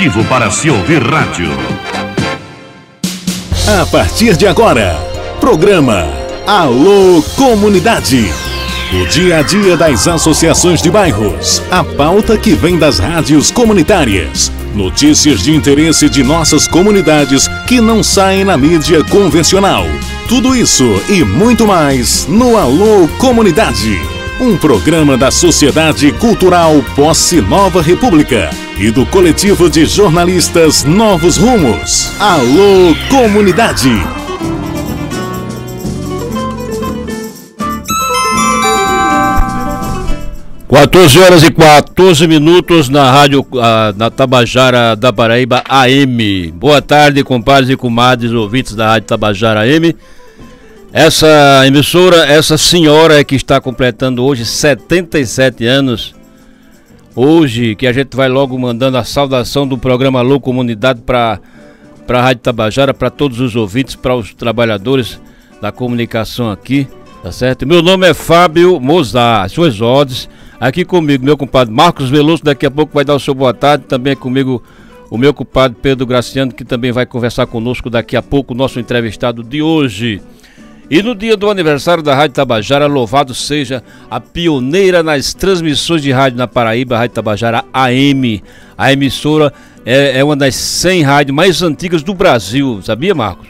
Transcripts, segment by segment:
motivo para se ouvir rádio. A partir de agora, programa Alô Comunidade. O dia a dia das associações de bairros. A pauta que vem das rádios comunitárias. Notícias de interesse de nossas comunidades que não saem na mídia convencional. Tudo isso e muito mais no Alô Comunidade. Um programa da Sociedade Cultural Posse Nova República e do coletivo de jornalistas Novos Rumos. Alô Comunidade. (14h14) na rádio na Tabajara da Paraíba AM. Boa tarde, compadres e comadres, ouvintes da rádio Tabajara AM. Essa emissora, essa senhora que está completando hoje 77 anos. Hoje que a gente vai logo mandando a saudação do programa Alô Comunidade para a rádio Tabajara, para todos os ouvintes, para os trabalhadores da comunicação aqui, tá certo? Meu nome é Fábio Mozart, suas ordens. Aqui comigo, meu compadre Marcos Veloso, daqui a pouco vai dar o seu boa tarde. Também é comigo o meu compadre Pedro Graciano, que também vai conversar conosco daqui a pouco, o nosso entrevistado de hoje. E no dia do aniversário da Rádio Tabajara, louvado seja a pioneira nas transmissões de rádio na Paraíba, a Rádio Tabajara AM. A emissora é uma das 100 rádios mais antigas do Brasil, sabia, Marcos?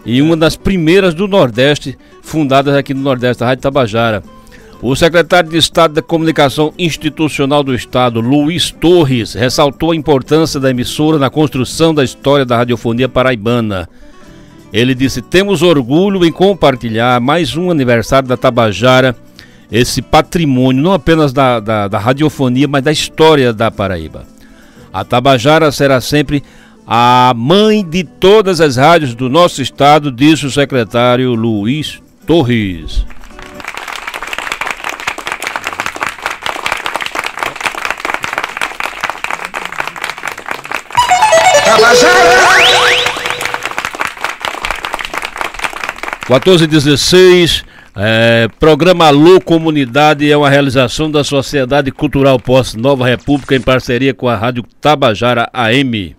E uma das primeiras do Nordeste, fundadas aqui no Nordeste, a Rádio Tabajara. O secretário de Estado da Comunicação Institucional do Estado, Luiz Torres, ressaltou a importância da emissora na construção da história da radiofonia paraibana. Ele disse: temos orgulho em compartilhar mais um aniversário da Tabajara, esse patrimônio não apenas da radiofonia, mas da história da Paraíba. A Tabajara será sempre a mãe de todas as rádios do nosso estado, disse o secretário Luiz Torres. Tabajara! 14h16, programa Alô Comunidade é uma realização da Sociedade Cultural Posse Nova República em parceria com a Rádio Tabajara AM.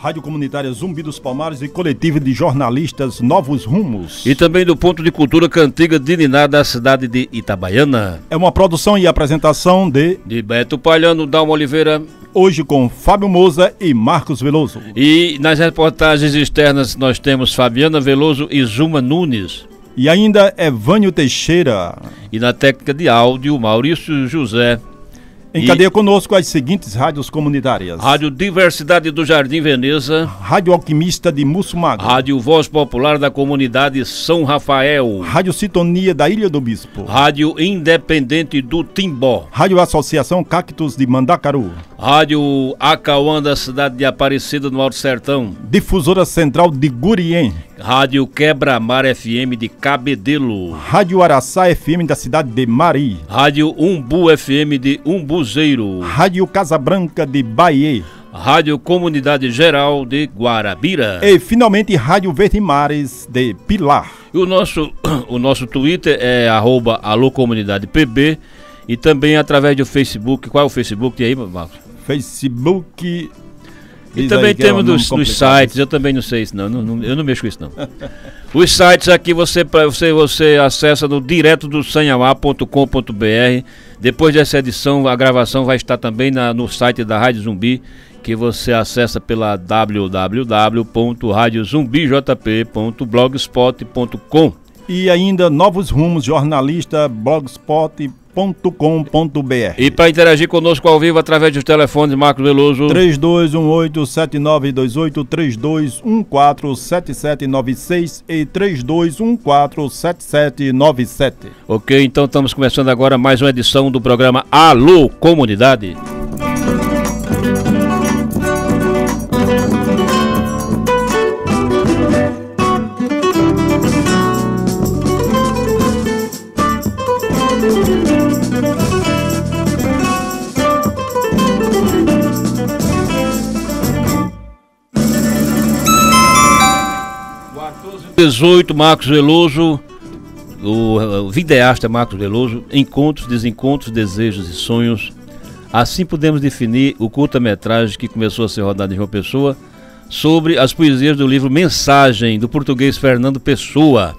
Rádio Comunitária Zumbi dos Palmares e coletivo de jornalistas Novos Rumos. E também do Ponto de Cultura Cantiga de Niná da cidade de Itabaiana. É uma produção e apresentação de Beto Palhano, Dalma Oliveira. Hoje com Fábio Moza e Marcos Veloso. E nas reportagens externas nós temos Fabiana Veloso e Zuma Nunes. E ainda Evânio Teixeira. E na técnica de áudio, Maurício José. Encadeia conosco as seguintes rádios comunitárias: Rádio Diversidade do Jardim Veneza, Rádio Alquimista de Mussumago, Rádio Voz Popular da Comunidade São Rafael, Rádio Sintonia da Ilha do Bispo, Rádio Independente do Timbó, Rádio Associação Cactos de Mandacaru, Rádio Acauã da cidade de Aparecida no Alto Sertão, Difusora Central de Gurien, Rádio Quebra-Mar FM de Cabedelo, Rádio Araçá FM da cidade de Mari, Rádio Umbu FM de Umbuzeiro, Rádio Casa Branca de Bahia, Rádio Comunidade Geral de Guarabira e finalmente Rádio Verde Mares de Pilar. E o nosso Twitter é @alocomunidadepb e também através do Facebook. Qual é o Facebook aí, Marcos? Facebook. E também temos nos sites, eu também não sei isso não, eu não mexo com isso não. Os sites aqui você acessa no direto do sanhamar.com.br. Depois dessa edição, a gravação vai estar também no site da Rádio Zumbi, que você acessa pela www.radiozumbijp.blogspot.com. E ainda Novos Rumos, jornalista, blogspot.com.br. E para interagir conosco ao vivo através dos telefones, Marcos Veloso 3218-7928, 3214-7796 e 3214-7797. Ok, então estamos começando agora mais uma edição do programa Alô Comunidade. Marcos Veloso, o videasta Marcos Veloso, encontros, desencontros, desejos e sonhos. Assim podemos definir o curta-metragem que começou a ser rodado em João Pessoa sobre as poesias do livro Mensagem, do português Fernando Pessoa,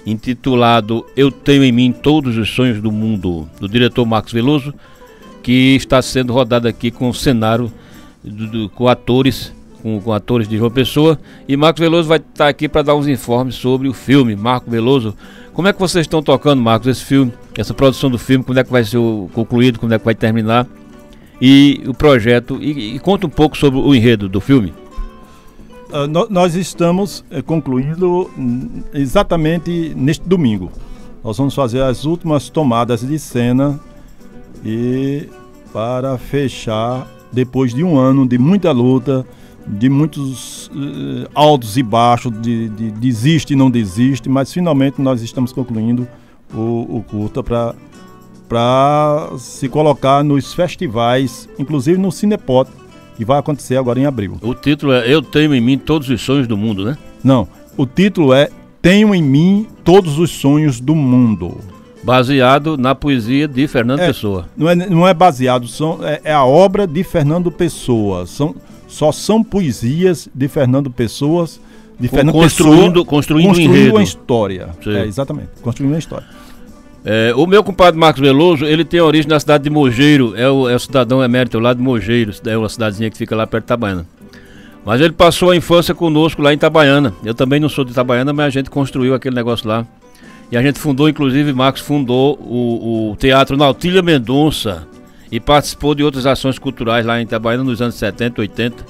intitulado Eu Tenho em Mim Todos os Sonhos do Mundo, do diretor Marcos Veloso, que está sendo rodado aqui com o cenário, com atores de João Pessoa. E Marcos Veloso vai estar aqui para dar uns informes sobre o filme. Marcos Veloso, como é que vocês estão tocando, Marcos, esse filme, essa produção do filme, quando é que vai ser concluído, quando é que vai terminar, e o projeto, e conta um pouco sobre o enredo do filme. Nós estamos concluindo exatamente neste domingo. Nós vamos fazer as últimas tomadas de cena e para fechar, depois de um ano de muita luta, de muitos altos e baixos, de desiste e não desiste, mas finalmente nós estamos concluindo o curta para se colocar nos festivais, inclusive no Cinepot, que vai acontecer agora em abril. O título é Eu Tenho em Mim Todos os Sonhos do Mundo, né? Não, o título é Tenho em Mim Todos os Sonhos do Mundo. Baseado na poesia de Fernando Pessoa. Não é baseado, é a obra de Fernando Pessoa. Só são poesias de Fernando Pessoa, construindo uma história. Exatamente, construindo uma história. O meu compadre Marcos Veloso, ele tem origem na cidade de Mogeiro, é o cidadão emérito lá de Mogeiro, é uma cidadezinha que fica lá perto de Itabaiana. Mas ele passou a infância conosco lá em Itabaiana. Eu também não sou de Itabaiana, mas a gente construiu aquele negócio lá. E a gente fundou, inclusive, Marcos fundou o Teatro Nautília Mendonça e participou de outras ações culturais lá em Itabaiana nos anos 70, 80.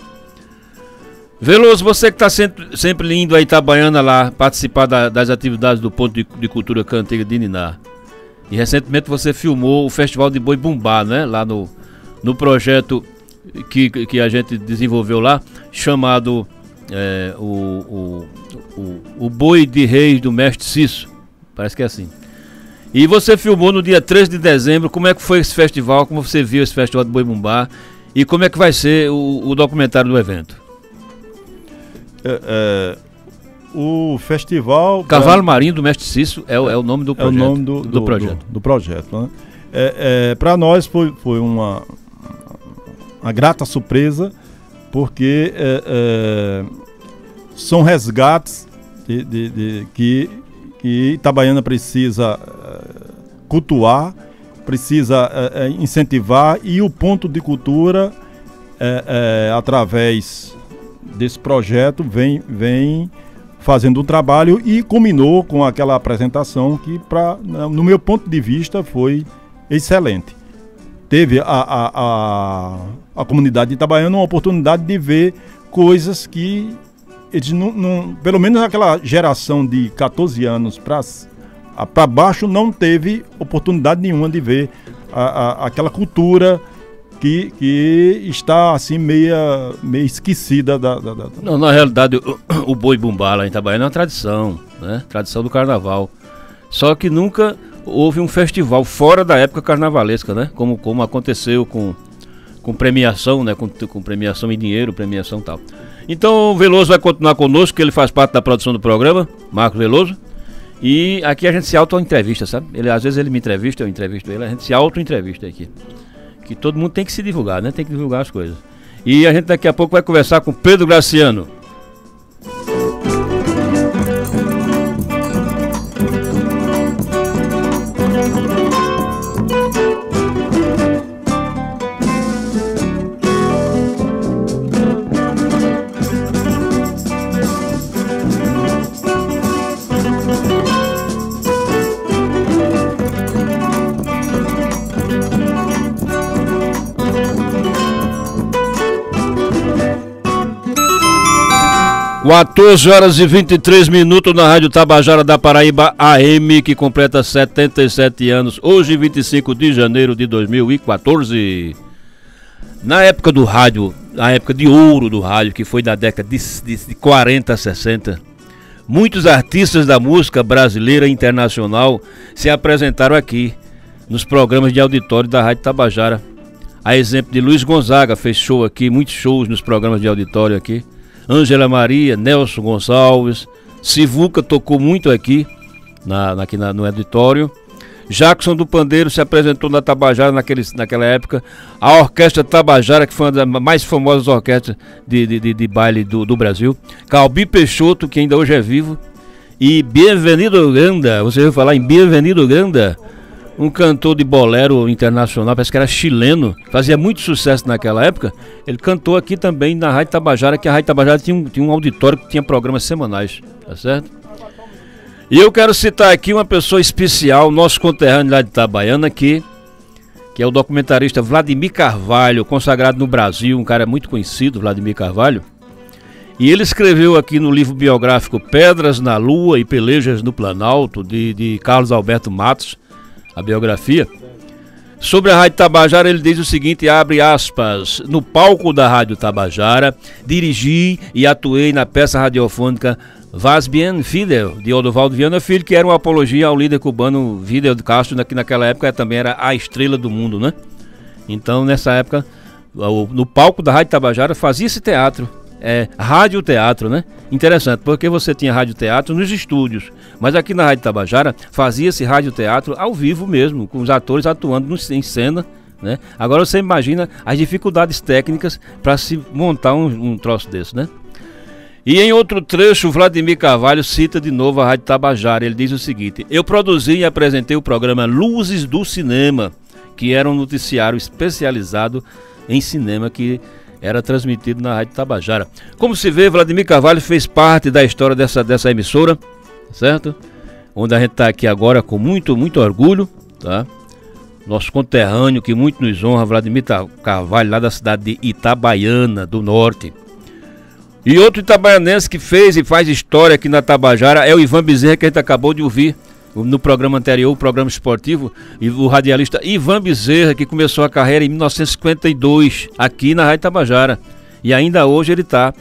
Veloso, você que está sempre indo a Itabaiana lá participar das atividades do Ponto de Cultura Cantiga de Niná. E recentemente você filmou o Festival de Boi Bumbá, né? Lá no projeto que a gente desenvolveu lá, chamado o Boi de Reis do Mestre Cício. Parece que é assim. E você filmou no dia 13 de dezembro. Como é que foi esse festival? Como você viu esse Festival de Boi Bumbá? E como é que vai ser o documentário do evento? O festival... Cavalo Marinho do Mestre Cício é o nome do projeto. É o nome do projeto. Né? Para nós foi uma grata surpresa, porque são resgates que Itabaiana precisa cultuar, precisa incentivar, e o Ponto de Cultura, através desse projeto, vem fazendo um trabalho e culminou com aquela apresentação que, no meu ponto de vista, foi excelente. Teve a comunidade de Itabaiana uma oportunidade de ver coisas que eles pelo menos aquela geração de 14 anos para baixo não teve oportunidade nenhuma de ver aquela cultura que está assim meio esquecida Não, na realidade o Boi Bumbá lá em Itabaiana é uma tradição, né? Tradição do carnaval. Só que nunca houve um festival fora da época carnavalesca, né? Como aconteceu com premiação, né? Com premiação em dinheiro, premiação e tal. Então o Veloso vai continuar conosco, que ele faz parte da produção do programa, Marcos Veloso. E aqui a gente se auto-entrevista, sabe? Às vezes ele me entrevista, eu entrevisto ele, a gente se auto-entrevista aqui. Que todo mundo tem que se divulgar, né? Tem que divulgar as coisas. E a gente daqui a pouco vai conversar com Pedro Graciano. 14 horas e 23 minutos na Rádio Tabajara da Paraíba AM, que completa 77 anos, hoje 25 de janeiro de 2014. Na época do rádio, a época de ouro do rádio, que foi na década de 40 a 60, muitos artistas da música brasileira e internacional se apresentaram aqui, nos programas de auditório da Rádio Tabajara. A exemplo de Luiz Gonzaga, fez show aqui, muitos shows nos programas de auditório aqui. Ângela Maria, Nelson Gonçalves, Sivuca tocou muito aqui, no auditório. Jackson do Pandeiro se apresentou na Tabajara naquela época. A Orquestra Tabajara, que foi uma das mais famosas orquestras de baile do Brasil. Calbi Peixoto, que ainda hoje é vivo. E Bienvenido Granda, você ouviu falar em Bienvenido Granda? Um cantor de bolero internacional, parece que era chileno, fazia muito sucesso naquela época. Ele cantou aqui também na Rádio Tabajara, que a Rádio Tabajara tinha um auditório que tinha programas semanais, tá certo? E eu quero citar aqui uma pessoa especial, nosso conterrâneo lá de Itabaiana, que é o documentarista Vladimir Carvalho, consagrado no Brasil, um cara muito conhecido, Vladimir Carvalho. E ele escreveu aqui no livro biográfico Pedras na Lua e Pelejas no Planalto, de Carlos Alberto Matos, a biografia. Sobre a Rádio Tabajara, ele diz o seguinte, abre aspas, no palco da Rádio Tabajara, dirigi e atuei na peça radiofônica Vas Bien Fidel, de Odovaldo Viana Filho, que era uma apologia ao líder cubano Fidel Castro, que naquela época também era a estrela do mundo, né? Então, nessa época, no palco da Rádio Tabajara fazia esse teatro, radioteatro, né? Interessante, porque você tinha radioteatro nos estúdios, mas aqui na Rádio Tabajara fazia-se radioteatro ao vivo mesmo, com os atores atuando em cena, né? Agora você imagina as dificuldades técnicas para se montar um troço desse, né? E em outro trecho, Vladimir Carvalho cita de novo a Rádio Tabajara. Ele diz o seguinte: eu produzi e apresentei o programa Luzes do Cinema, que era um noticiário especializado em cinema que era transmitido na Rádio Tabajara. Como se vê, Vladimir Carvalho fez parte da história dessa emissora, certo? Onde a gente está aqui agora com muito, muito orgulho, tá? Nosso conterrâneo que muito nos honra, Vladimir Carvalho, lá da cidade de Itabaiana, do Norte. E outro itabaianense que fez e faz história aqui na Tabajara é o Ivan Bezerra, que a gente acabou de ouvir no programa anterior, o programa esportivo, e o radialista Ivan Bezerra, que começou a carreira em 1952 aqui na Rádio Tabajara. E ainda hoje ele está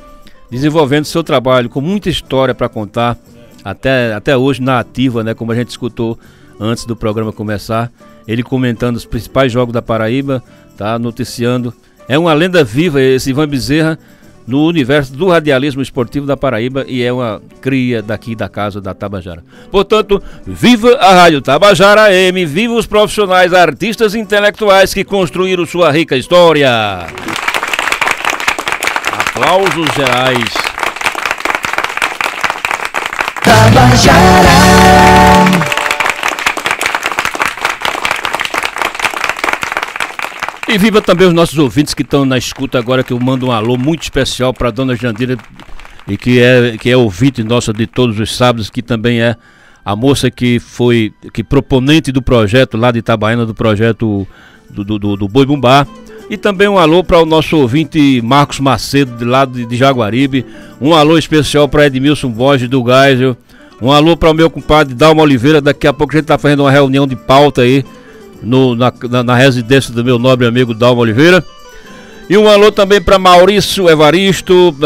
desenvolvendo seu trabalho com muita história para contar, até hoje na ativa, né, como a gente escutou antes do programa começar, ele comentando os principais jogos da Paraíba, tá, noticiando. É uma lenda viva esse Ivan Bezerra no universo do radialismo esportivo da Paraíba e é uma cria daqui da casa da Tabajara. Portanto, viva a Rádio Tabajara AM, viva os profissionais, artistas intelectuais que construíram sua rica história. Aplausos gerais. Tabajara. E viva também os nossos ouvintes que estão na escuta agora, que eu mando um alô muito especial para a dona Jandira, e que é ouvinte nossa de todos os sábados, que também é a moça que foi proponente do projeto lá de Itabaiana, do projeto do Boi Bumbá. E também um alô para o nosso ouvinte Marcos Macedo, de lá de Jaguaribe. Um alô especial para Edmilson Borges do Geisel. Um alô para o meu compadre Dalmo Oliveira. Daqui a pouco a gente está fazendo uma reunião de pauta aí na residência do meu nobre amigo Dalmo Oliveira. E um alô também para Maurício Evaristo.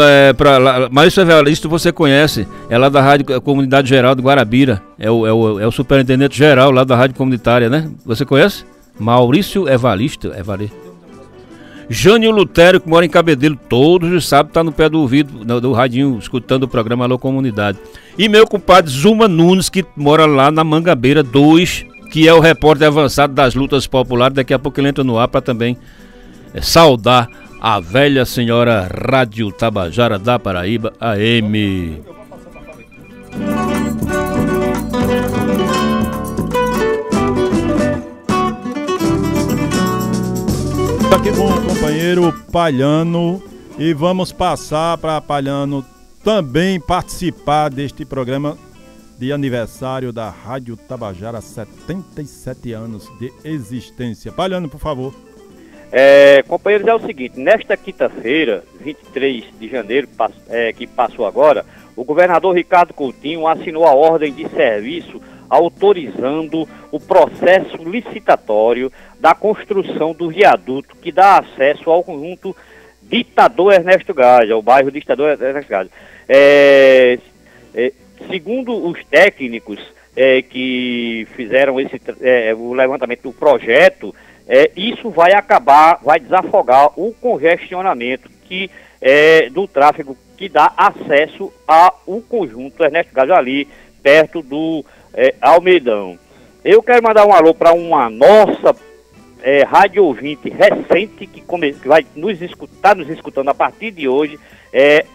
Maurício Evaristo você conhece, é lá da Rádio Comunidade Geral de Guarabira. É o superintendente geral lá da Rádio Comunitária, né? Você conhece? Maurício Evaristo. Jânio Lutério, que mora em Cabedelo, todos os sábados está no pé do ouvido, do radinho, escutando o programa Alô Comunidade. E meu compadre Zuma Nunes, que mora lá na Mangabeira 2, que é o repórter avançado das lutas populares. Daqui a pouco ele entra no ar para também saudar a velha senhora Rádio Tabajara da Paraíba AM. Aqui com o companheiro Palhano, e vamos passar para Palhano também participar deste programa de aniversário da Rádio Tabajara, 77 anos de existência. Palhano, por favor. Companheiros, é o seguinte, nesta quinta-feira, 23 de janeiro, que passou agora, o governador Ricardo Coutinho assinou a ordem de serviço autorizando o processo licitatório da construção do viaduto que dá acesso ao conjunto Ditador Ernesto Gade, ao bairro Ditador Ernesto Gade. Segundo os técnicos que fizeram o levantamento do projeto, isso vai desafogar o congestionamento do tráfego que dá acesso ao conjunto Ernesto Gade ali, perto do Almeidão. Eu quero mandar um alô para uma nossa rádio ouvinte recente que vai nos escutando a partir de hoje.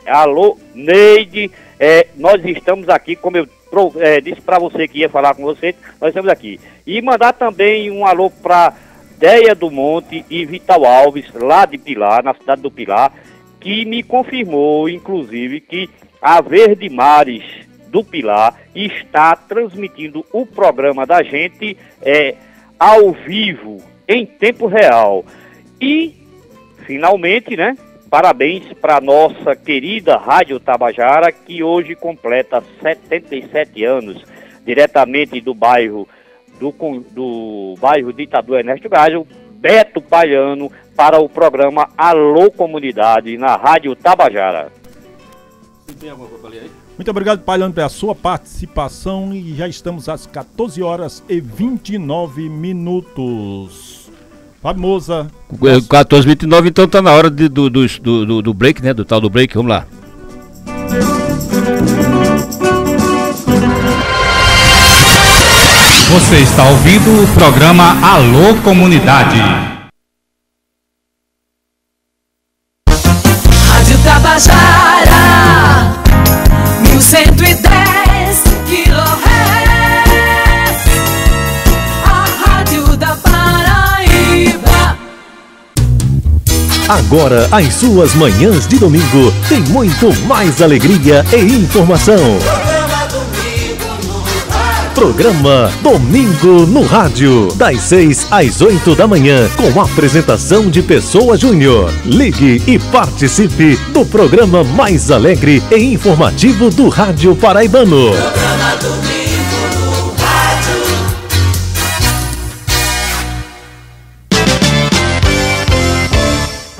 Alô, Neide, nós estamos aqui, como eu disse para você que ia falar com você, nós estamos aqui. E mandar também um alô para Deia do Monte e Vital Alves, lá de Pilar, na cidade do Pilar, que me confirmou, inclusive, que a Verde Mares do Pilar está transmitindo o programa da gente ao vivo, em tempo real. E, finalmente, né, parabéns para nossa querida Rádio Tabajara, que hoje completa 77 anos, diretamente do bairro Ditador Ernesto Geisel, Beto Paiano, para o programa Alô Comunidade, na Rádio Tabajara. Tem alguma coisa ali aí? Muito obrigado, Paiano, pela sua participação, e já estamos às 14 horas e 29 minutos. Famosa. 14h29, então tá na hora do break, né? Do tal do break, vamos lá. Você está ouvindo o programa Alô Comunidade. Rádio Tabajara, 1110 kHz, a rádio da Paraíba. Agora, as suas manhãs de domingo tem muito mais alegria e informação. Programa Domingo no Rádio, das 6 às 8 da manhã, com a apresentação de Pessoa Júnior. Ligue e participe do programa mais alegre e informativo do Rádio Paraibano. Programa Domingo no Rádio.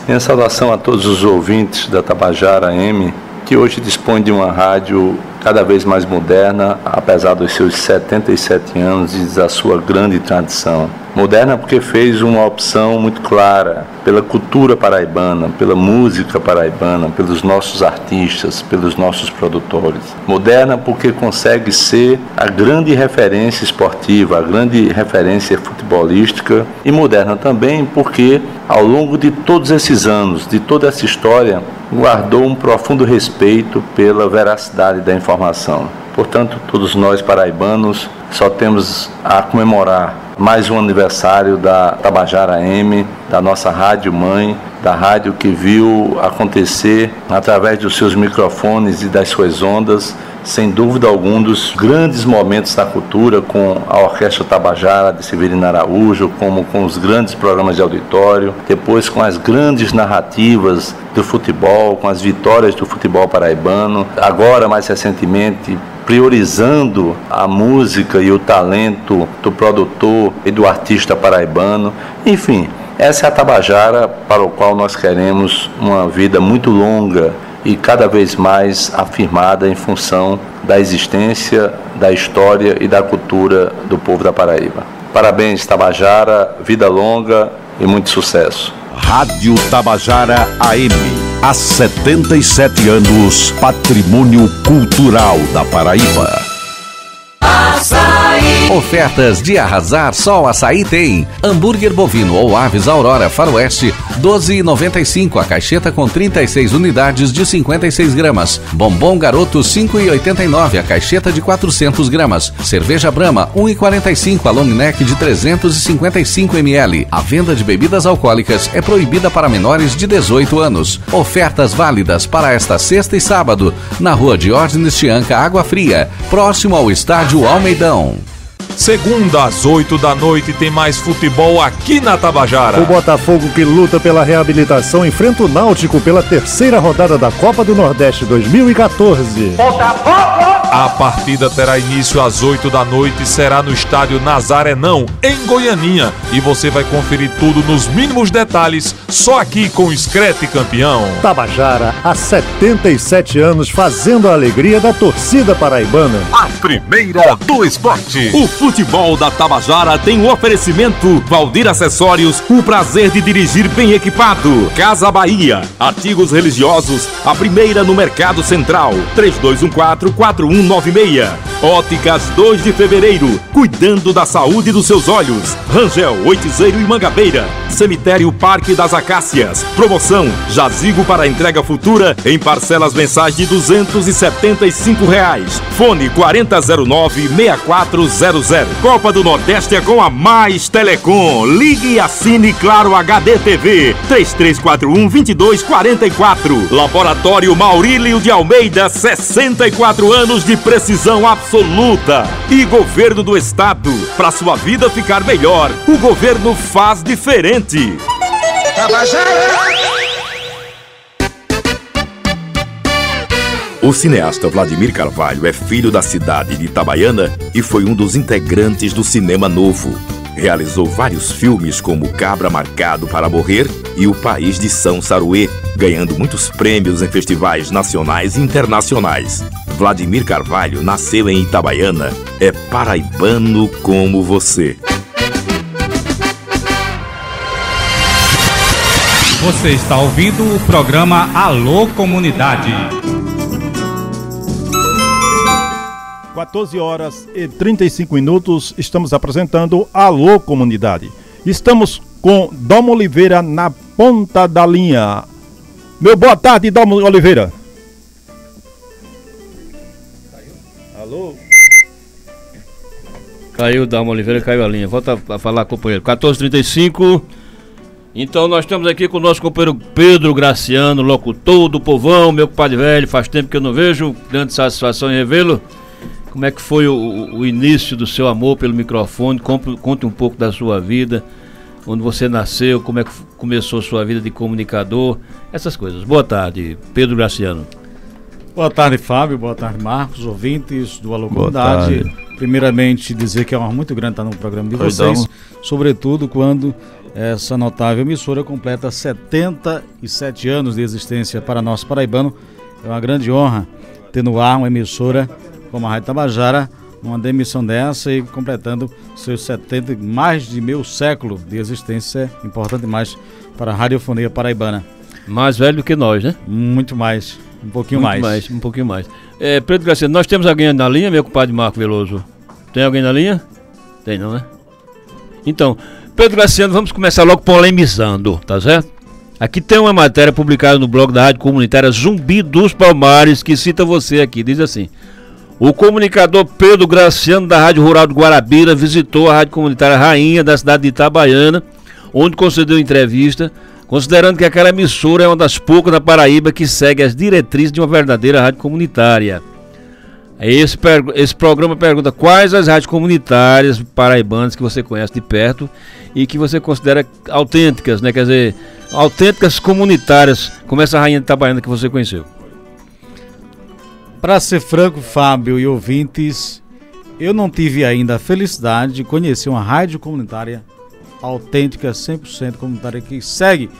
Minha saudação a todos os ouvintes da Tabajara AM, que hoje dispõe de uma rádio cada vez mais moderna, apesar dos seus 77 anos e da sua grande tradição. Moderna porque fez uma opção muito clara pela cultura paraibana, pela música paraibana, pelos nossos artistas, pelos nossos produtores. Moderna porque consegue ser a grande referência esportiva, a grande referência futebolística, e moderna também porque, ao longo de todos esses anos, de toda essa história, guardou um profundo respeito pela veracidade da informação. Portanto, todos nós paraibanos só temos a comemorar mais um aniversário da Tabajara AM, da nossa rádio mãe, da rádio que viu acontecer, através dos seus microfones e das suas ondas, sem dúvida algum, dos grandes momentos da cultura, com a Orquestra Tabajara de Severino Araújo, como com os grandes programas de auditório, depois com as grandes narrativas do futebol, com as vitórias do futebol paraibano, agora, mais recentemente, priorizando a música e o talento do produtor e do artista paraibano. Enfim, essa é a Tabajara para o qual nós queremos uma vida muito longa e cada vez mais afirmada em função da existência, da história e da cultura do povo da Paraíba. Parabéns, Tabajara, vida longa e muito sucesso. Rádio Tabajara AM, há 77 anos, patrimônio cultural da Paraíba. Açaí. Ofertas de arrasar, só o Açaí tem. Hambúrguer bovino ou aves Aurora Faroeste, R$12,95 a caixeta com 36 unidades de 56 gramas. Bombom Garoto, R$5,89 a caixeta de 400 gramas. Cerveja Brahma, R$1,45 a long neck de 355 ml. A venda de bebidas alcoólicas é proibida para menores de 18 anos. Ofertas válidas para esta sexta e sábado, na rua Diógenes Chianca, Água Fria, próximo ao estádio Almeidão. Segunda às 8 da noite tem mais futebol aqui na Tabajara. O Botafogo, que luta pela reabilitação, enfrenta o Náutico pela terceira rodada da Copa do Nordeste 2014. Botafogo! A partida terá início às 8 da noite e será no estádio Nazarenão, em Goianinha. E você vai conferir tudo nos mínimos detalhes, só aqui com o Screte Campeão. Tabajara, há 77 anos, fazendo a alegria da torcida paraibana. A primeira do esporte. O futebol da Tabajara tem um oferecimento Valdir Acessórios, o prazer de dirigir bem equipado. Casa Bahia, artigos religiosos, a primeira no Mercado Central. 3214-4196. Óticas 2 de Fevereiro, cuidando da saúde dos seus olhos. Rangel, Oitizeiro e Mangabeira. Cemitério Parque das Acácias. Promoção, jazigo para entrega futura em parcelas mensais de R$ 275. Fone 4009-6400. Copa do Nordeste é com a Mais Telecom. Ligue e assine Claro HD TV. 3341-2244. Laboratório Maurílio de Almeida, 64 anos de precisão absoluta. E Governo do Estado, para sua vida ficar melhor, o governo faz diferente. O cineasta Vladimir Carvalho é filho da cidade de Itabaiana e foi um dos integrantes do Cinema Novo. Realizou vários filmes como Cabra Marcado para Morrer e O País de São Saruê, ganhando muitos prêmios em festivais nacionais e internacionais. Vladimir Carvalho nasceu em Itabaiana, é paraibano como você. Você está ouvindo o programa Alô Comunidade. 14 horas e 35 minutos, estamos apresentando Alô Comunidade. Estamos com Dom Oliveira na ponta da linha. Meu boa tarde, Dom Oliveira. Alô? Caiu, Dom Oliveira, caiu a linha. Volta a falar, companheiro. 14h35. Então nós estamos aqui com o nosso companheiro Pedro Graciano, locutor do Povão, meu compadre velho, faz tempo que eu não vejo, grande satisfação em revê-lo. Como é que foi o início do seu amor pelo microfone? Conte um pouco da sua vida, onde você nasceu, como é que começou a sua vida de comunicador, essas coisas. Boa tarde, Pedro Graciano. Boa tarde, Fábio, boa tarde, Marcos, ouvintes do Alô Comunidade. Primeiramente dizer que é uma honra muito grande estar no programa de vocês, sobretudo quando essa notável emissora completa 77 anos de existência para nós paraibano. É uma grande honra ter no ar uma emissora como a Rádio Tabajara, uma demissão dessa e completando seus mais de meio século de existência, é importante demais para a radiofonia paraibana. Mais velho do que nós, né? Muito mais, um pouquinho mais. Um pouquinho mais. Pedro Graciano, nós temos alguém na linha, meu compadre Marco Veloso? Tem alguém na linha? Tem não, né? Então, Pedro Graciano, vamos começar logo polemizando, tá certo? Aqui tem uma matéria publicada no blog da Rádio Comunitária Zumbi dos Palmares, que cita você aqui, diz assim: o comunicador Pedro Graciano da Rádio Rural de Guarabira visitou a Rádio Comunitária Rainha da cidade de Itabaiana, onde concedeu entrevista, considerando que aquela emissora é uma das poucas na Paraíba que segue as diretrizes de uma verdadeira rádio comunitária. Esse programa pergunta quais as rádios comunitárias paraibanas que você conhece de perto e que você considera autênticas, né? Quer dizer, autênticas comunitárias, como essa Rainha de Itabaiana que você conheceu. Para ser franco, Fábio e ouvintes, eu não tive ainda a felicidade de conhecer uma rádio comunitária autêntica, 100% comunitária, que segue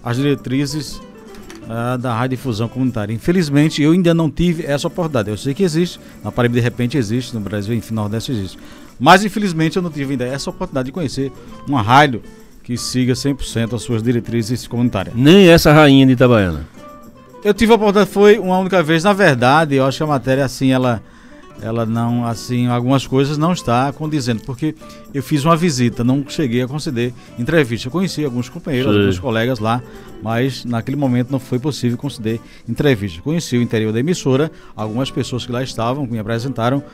as diretrizes da radiodifusão comunitária. Infelizmente, eu ainda não tive essa oportunidade. Eu sei que existe, na Paraíba de repente existe, no Brasil, enfim, no Nordeste existe. Mas infelizmente eu não tive ainda essa oportunidade de conhecer uma rádio que siga 100% as suas diretrizes comunitárias. Nem essa Rainha de Itabaiana. Eu tive a oportunidade, foi uma única vez. Na verdade, eu acho que a matéria, assim, ela não, assim, algumas coisas não está condizendo, porque eu fiz uma visita, não cheguei a conceder entrevista. Eu conheci alguns companheiros, alguns colegas lá, mas naquele momento não foi possível conceder entrevista. Conheci o interior da emissora, algumas pessoas que lá estavam, que me apresentaram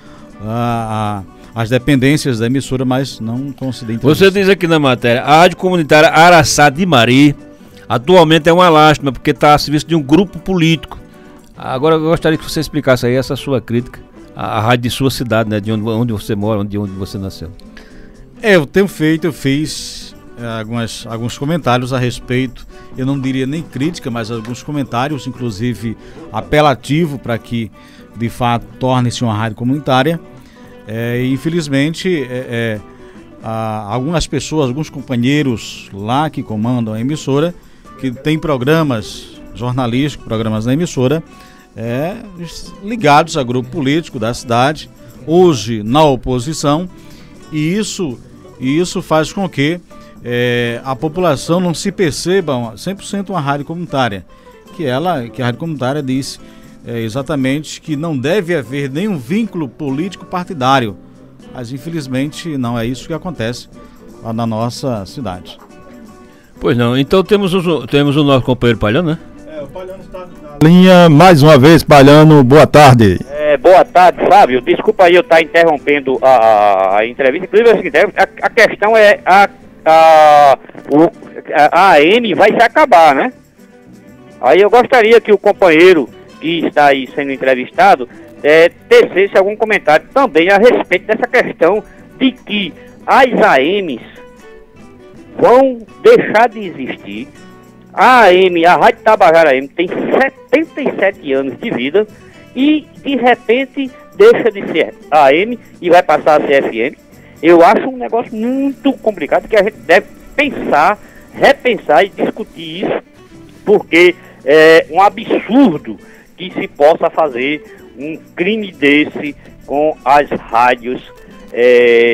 as dependências da emissora, mas não concedi entrevista. Você diz aqui na matéria, a Rádio Comunitária Araçá de Mari atualmente é uma lástima, porque está a serviço de um grupo político. Agora eu gostaria que você explicasse aí essa sua crítica à rádio de sua cidade, né? De onde você mora, de onde você nasceu. Eu fiz alguns comentários a respeito, eu não diria nem crítica, mas alguns comentários, inclusive apelativo para que de fato torne-se uma rádio comunitária. Infelizmente, algumas pessoas, alguns companheiros lá que comandam a emissora, que tem programas jornalísticos, programas na emissora, ligados a grupo político da cidade, hoje na oposição, e isso faz com que a população não se perceba 100% uma rádio comunitária, que a rádio comunitária diz exatamente que não deve haver nenhum vínculo político partidário. Mas infelizmente não é isso que acontece lá na nossa cidade. Pois não, então temos o nosso companheiro Palhano, né? O Palhano está na linha, mais uma vez, Palhano, boa tarde. Boa tarde, Fábio. Desculpa aí eu estar interrompendo a entrevista. Inclusive, é o seguinte, a questão é a AM vai se acabar, né? Aí eu gostaria que o companheiro que está aí sendo entrevistado tecesse algum comentário também a respeito dessa questão de que as AMs vão deixar de existir. A Rádio Tabajara AM tem 77 anos de vida e de repente deixa de ser AM e vai passar a ser FM. Eu acho um negócio muito complicado que a gente deve repensar e discutir isso, porque é um absurdo que se possa fazer um crime desse com as rádios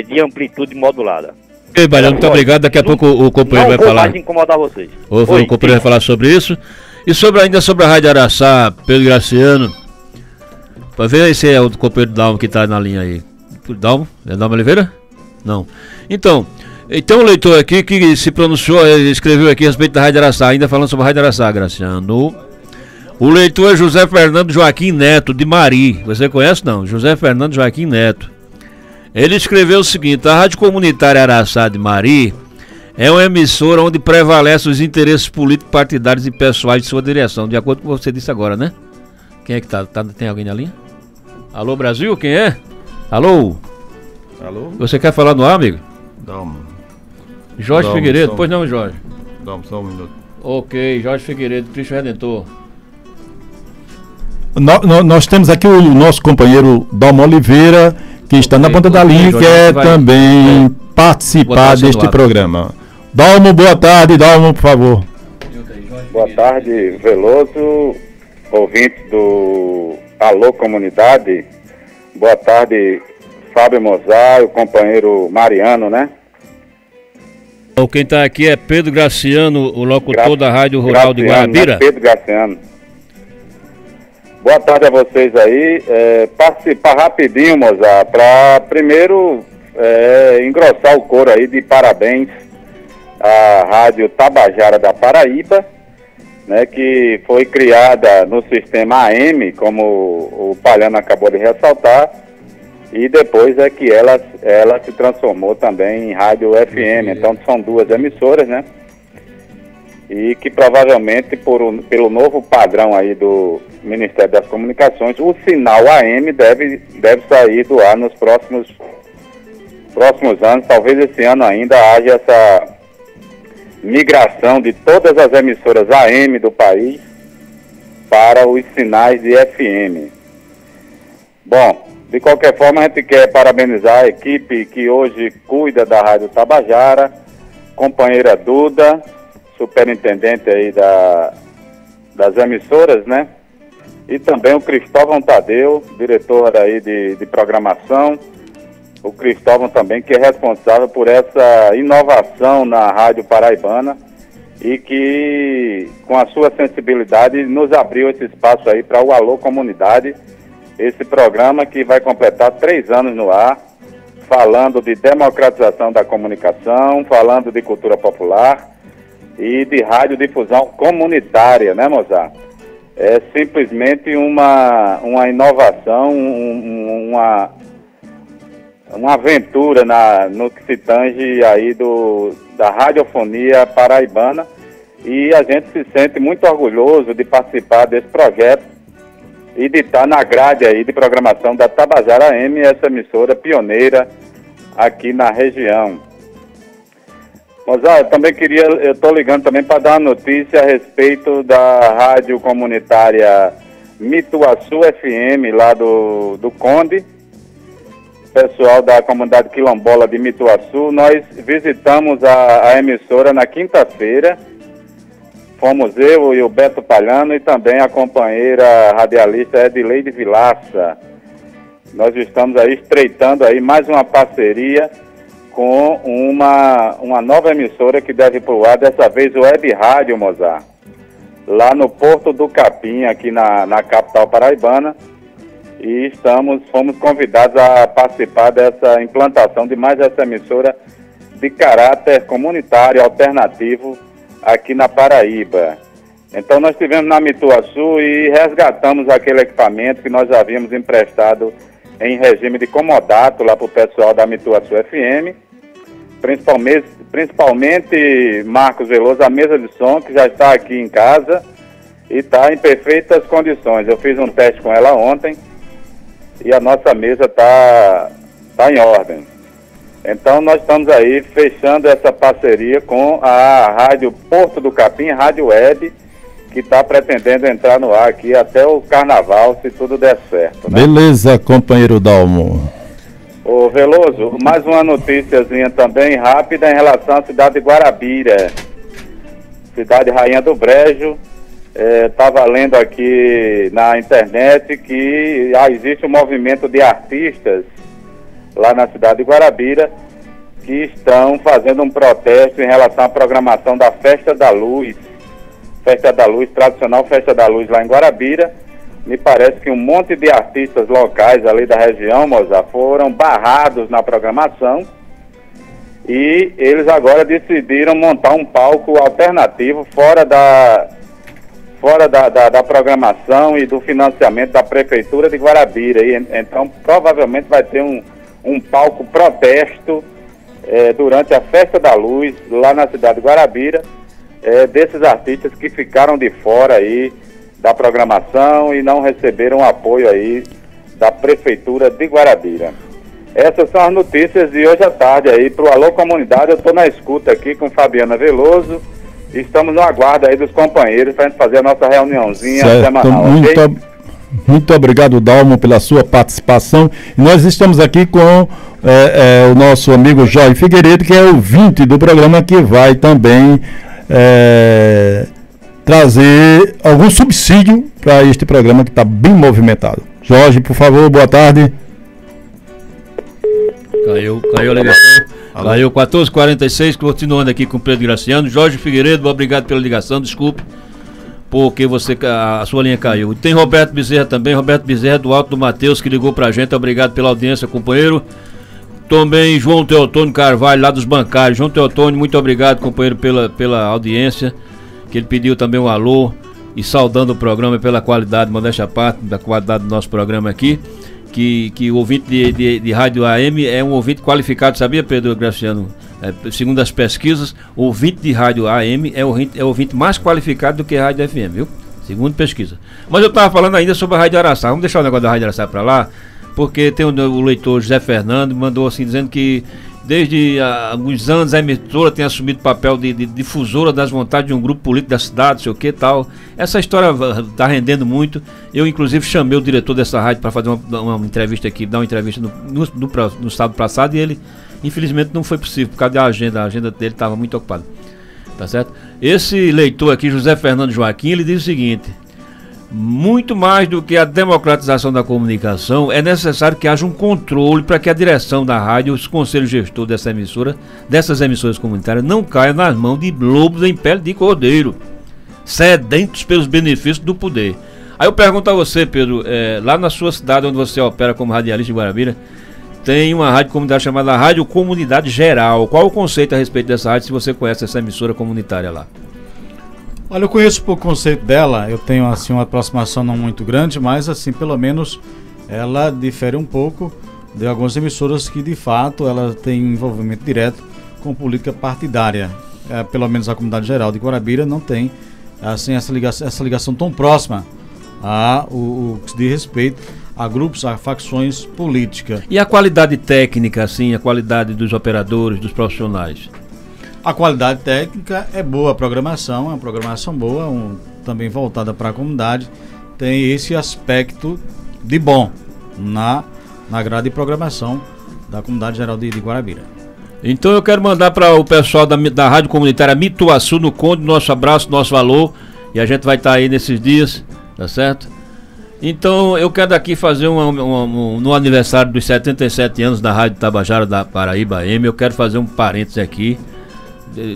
de amplitude modulada. Ok, Palhano, muito obrigado. Daqui a pouco o companheiro vai falar. Não vou mais incomodar vocês. O companheiro vai falar sobre isso. E ainda sobre a Rádio Araçá, Pedro Graciano. Para ver se é o companheiro Dalmo que está na linha aí. Dalmo? É Dalmo Oliveira? Não. Então, tem um leitor aqui que se pronunciou, escreveu aqui a respeito da Rádio Araçá, ainda falando sobre a Rádio Araçá, Graciano. O leitor é José Fernando Joaquim Neto, de Mari. Você conhece, não? José Fernando Joaquim Neto. Ele escreveu o seguinte: a Rádio Comunitária Araçá de Mari é uma emissora onde prevalecem os interesses políticos, partidários e pessoais de sua direção, de acordo com o que você disse agora, né? Quem é que tá? Tem alguém na linha? Alô, Brasil? Quem é? Alô? Alô? Você quer falar no ar, amigo? Dalmo. Jorge Figueiredo, pois não, Jorge? Dalmo, só um minuto. Ok, Jorge Figueiredo, Cristo Redentor. Nós temos aqui o nosso companheiro Dalmo Oliveira, que está na ponta da linha e quer também participar deste programa. Dalmo, boa tarde. Dalmo, por favor. Boa tarde, Veloso, ouvinte do Alô Comunidade. Boa tarde, Fábio Mozart, o companheiro Mariano, né? Quem está aqui é Pedro Graciano, o locutor da Rádio Rural de Guarabira. Pedro Graciano. Boa tarde a vocês aí. Participar rapidinho, Mozart, para primeiro engrossar o coro aí de parabéns à Rádio Tabajara da Paraíba, né, que foi criada no sistema AM, como o Palhano acabou de ressaltar, e depois é que ela se transformou também em rádio FM. Então são duas emissoras, né? E que provavelmente pelo novo padrão aí do Ministério das Comunicações, o sinal AM deve sair do ar nos próximos anos. Talvez esse ano ainda haja essa migração de todas as emissoras AM do país para os sinais de FM. Bom, de qualquer forma, a gente quer parabenizar a equipe que hoje cuida da Rádio Tabajara, companheira Duda, superintendente aí das emissoras, né? E também o Cristóvão Tadeu, diretor aí de programação. O Cristóvão também, que é responsável por essa inovação na Rádio Paraibana e que, com a sua sensibilidade, nos abriu esse espaço aí para o Alô Comunidade, esse programa que vai completar 3 anos no ar, falando de democratização da comunicação, falando de cultura popular e de radiodifusão comunitária, né, Mozart? É simplesmente uma inovação, uma aventura no que se tange aí da radiofonia paraibana, e a gente se sente muito orgulhoso de participar desse projeto e de estar na grade aí de programação da Tabajara AM, essa emissora pioneira aqui na região. Mozart, eu estou ligando também para dar uma notícia a respeito da rádio comunitária Mituaçu FM, lá do Conde, pessoal da comunidade quilombola de Mituaçu. Nós visitamos a emissora na quinta-feira. Fomos eu e o Beto Palhano e também a companheira radialista Edileide Vilaça. Nós estamos aí estreitando aí mais uma parceria com uma nova emissora que deve ir para o ar, dessa vez o Web Rádio, Mozart, lá no Porto do Capim, aqui na capital paraibana, e fomos convidados a participar dessa implantação de mais essa emissora de caráter comunitário alternativo aqui na Paraíba. Então nós estivemos na Mituaçu e resgatamos aquele equipamento que nós havíamos emprestado em regime de comodato lá para o pessoal da Mituaçu FM, principalmente Marcos Veloso, a mesa de som, que já está aqui em casa e está em perfeitas condições. Eu fiz um teste com ela ontem e a nossa mesa está em ordem. Então nós estamos aí fechando essa parceria com a Rádio Porto do Capim, Rádio Web, que está pretendendo entrar no ar aqui até o Carnaval, se tudo der certo, né? Beleza, companheiro Dalmo. Ô Veloso, mais uma noticiazinha também rápida em relação à cidade de Guarabira, cidade Rainha do Brejo. Estava lendo aqui na internet que existe um movimento de artistas lá na cidade de Guarabira que estão fazendo um protesto em relação à programação da Festa da Luz, tradicional Festa da Luz lá em Guarabira. Me parece que um monte de artistas locais ali da região, Mozart, foram barrados na programação e eles agora decidiram montar um palco alternativo fora da programação e do financiamento da Prefeitura de Guarabira. E, então, provavelmente vai ter um palco protesto durante a Festa da Luz, lá na cidade de Guarabira, desses artistas que ficaram de fora aí da programação e não receberam apoio aí da Prefeitura de Guarabira. Essas são as notícias de hoje à tarde aí para o Alô Comunidade. Eu estou na escuta aqui com Fabiana Veloso. Estamos no aguardo aí dos companheiros para a gente fazer a nossa reuniãozinha semanal. Muito obrigado, Dalmo, pela sua participação. E nós estamos aqui com o nosso amigo Jorge Figueiredo, que é ouvinte do programa, que vai também trazer algum subsídio para este programa que está bem movimentado. Jorge, por favor, boa tarde. Caiu a ligação. Caiu 14h46, continuando aqui com o Pedro Graciano. Jorge Figueiredo, obrigado pela ligação, desculpe, porque a sua linha caiu. Tem Roberto Bezerra também, Roberto Bezerra do Alto do Mateus, que ligou pra gente, obrigado pela audiência, companheiro. Também João Teotônio Carvalho, lá dos bancários. João Teotônio, muito obrigado, companheiro, pela audiência, que ele pediu também um alô, e saudando o programa pela qualidade, modéstia à parte, da qualidade do nosso programa aqui. Que o ouvinte de rádio AM é um ouvinte qualificado, sabia, Pedro Graciano? Segundo as pesquisas, o ouvinte de rádio AM é o ouvinte mais qualificado do que a rádio FM, viu? Segundo pesquisa. Mas eu estava falando ainda sobre a Rádio Araçá. Vamos deixar o negócio da Rádio Araçá para lá, porque tem o leitor José Fernando, mandou assim, dizendo que desde alguns anos a emissora tem assumido o papel de difusora das vontades de um grupo político da cidade, não sei o que tal. Essa história está rendendo muito. Eu, inclusive, chamei o diretor dessa rádio para fazer uma entrevista aqui, dar uma entrevista no sábado passado, e ele, infelizmente, não foi possível por causa da agenda. A agenda dele estava muito ocupada. Tá certo? Esse leitor aqui, José Fernando Joaquim, ele diz o seguinte: muito mais do que a democratização da comunicação, é necessário que haja um controle para que a direção da rádio, os conselhos gestores dessas emissoras comunitárias, não caia nas mãos de lobos em pele de cordeiro, sedentos pelos benefícios do poder. Aí eu pergunto a você, Pedro, lá na sua cidade, onde você opera como radialista em Guarabira, tem uma rádio comunitária chamada Rádio Comunidade Geral. Qual o conceito a respeito dessa rádio, se você conhece essa emissora comunitária lá? Olha, eu conheço o conceito dela, eu tenho assim uma aproximação não muito grande, mas assim, pelo menos ela difere um pouco de algumas emissoras que de fato ela tem envolvimento direto com política partidária. Pelo menos a Comunidade Geral de Guarabira não tem assim essa ligação tão próxima a o que diz respeito a grupos, a facções políticas. E a qualidade técnica, assim, a qualidade dos operadores, dos profissionais? A qualidade técnica é boa, a programação é uma programação boa, também voltada para a comunidade, tem esse aspecto de bom na grade de programação da Comunidade Geral de Guarabira. Então eu quero mandar para o pessoal da Rádio Comunitária Mituaçu, no Conde, nosso abraço, nosso alô, e a gente vai estar aí nesses dias, tá certo? Então eu quero aqui fazer no aniversário dos 77 anos da Rádio Tabajara da Paraíba AM, eu quero fazer um parênteses aqui,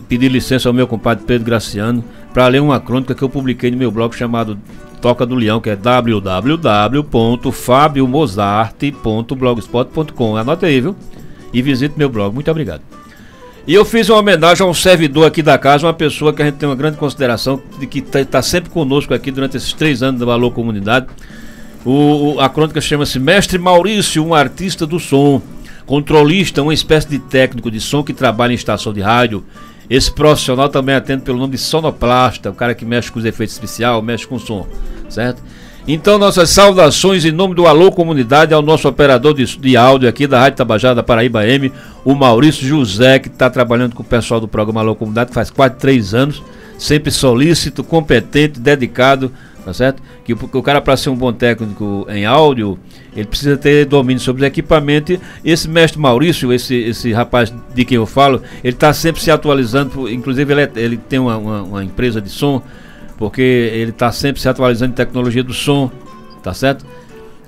pedir licença ao meu compadre Pedro Graciano para ler uma crônica que eu publiquei no meu blog chamado Toca do Leão, que é www.fabiomozart.blogspot.com. Anota aí, viu? E visite meu blog. Muito obrigado. E eu fiz uma homenagem a um servidor aqui da casa, uma pessoa que a gente tem uma grande consideração, que está sempre conosco aqui durante esses 3 anos do Alô Comunidade. A crônica chama-se Mestre Maurício, um artista do som, controlista, uma espécie de técnico de som que trabalha em estação de rádio. Esse profissional também atende pelo nome de sonoplasta, o cara que mexe com os efeitos especiais, mexe com o som, certo? Então, nossas saudações em nome do Alô Comunidade ao nosso operador de áudio aqui da Rádio Tabajara da Paraíba M, o Maurício José, que está trabalhando com o pessoal do programa Alô Comunidade faz quase 3 anos, sempre solícito, competente, dedicado, tá certo? Que o cara, para ser um bom técnico em áudio, ele precisa ter domínio sobre os equipamentos. Esse mestre Maurício, esse rapaz de quem eu falo, ele está sempre se atualizando, inclusive ele tem uma empresa de som, porque ele está sempre se atualizando em tecnologia do som, tá certo?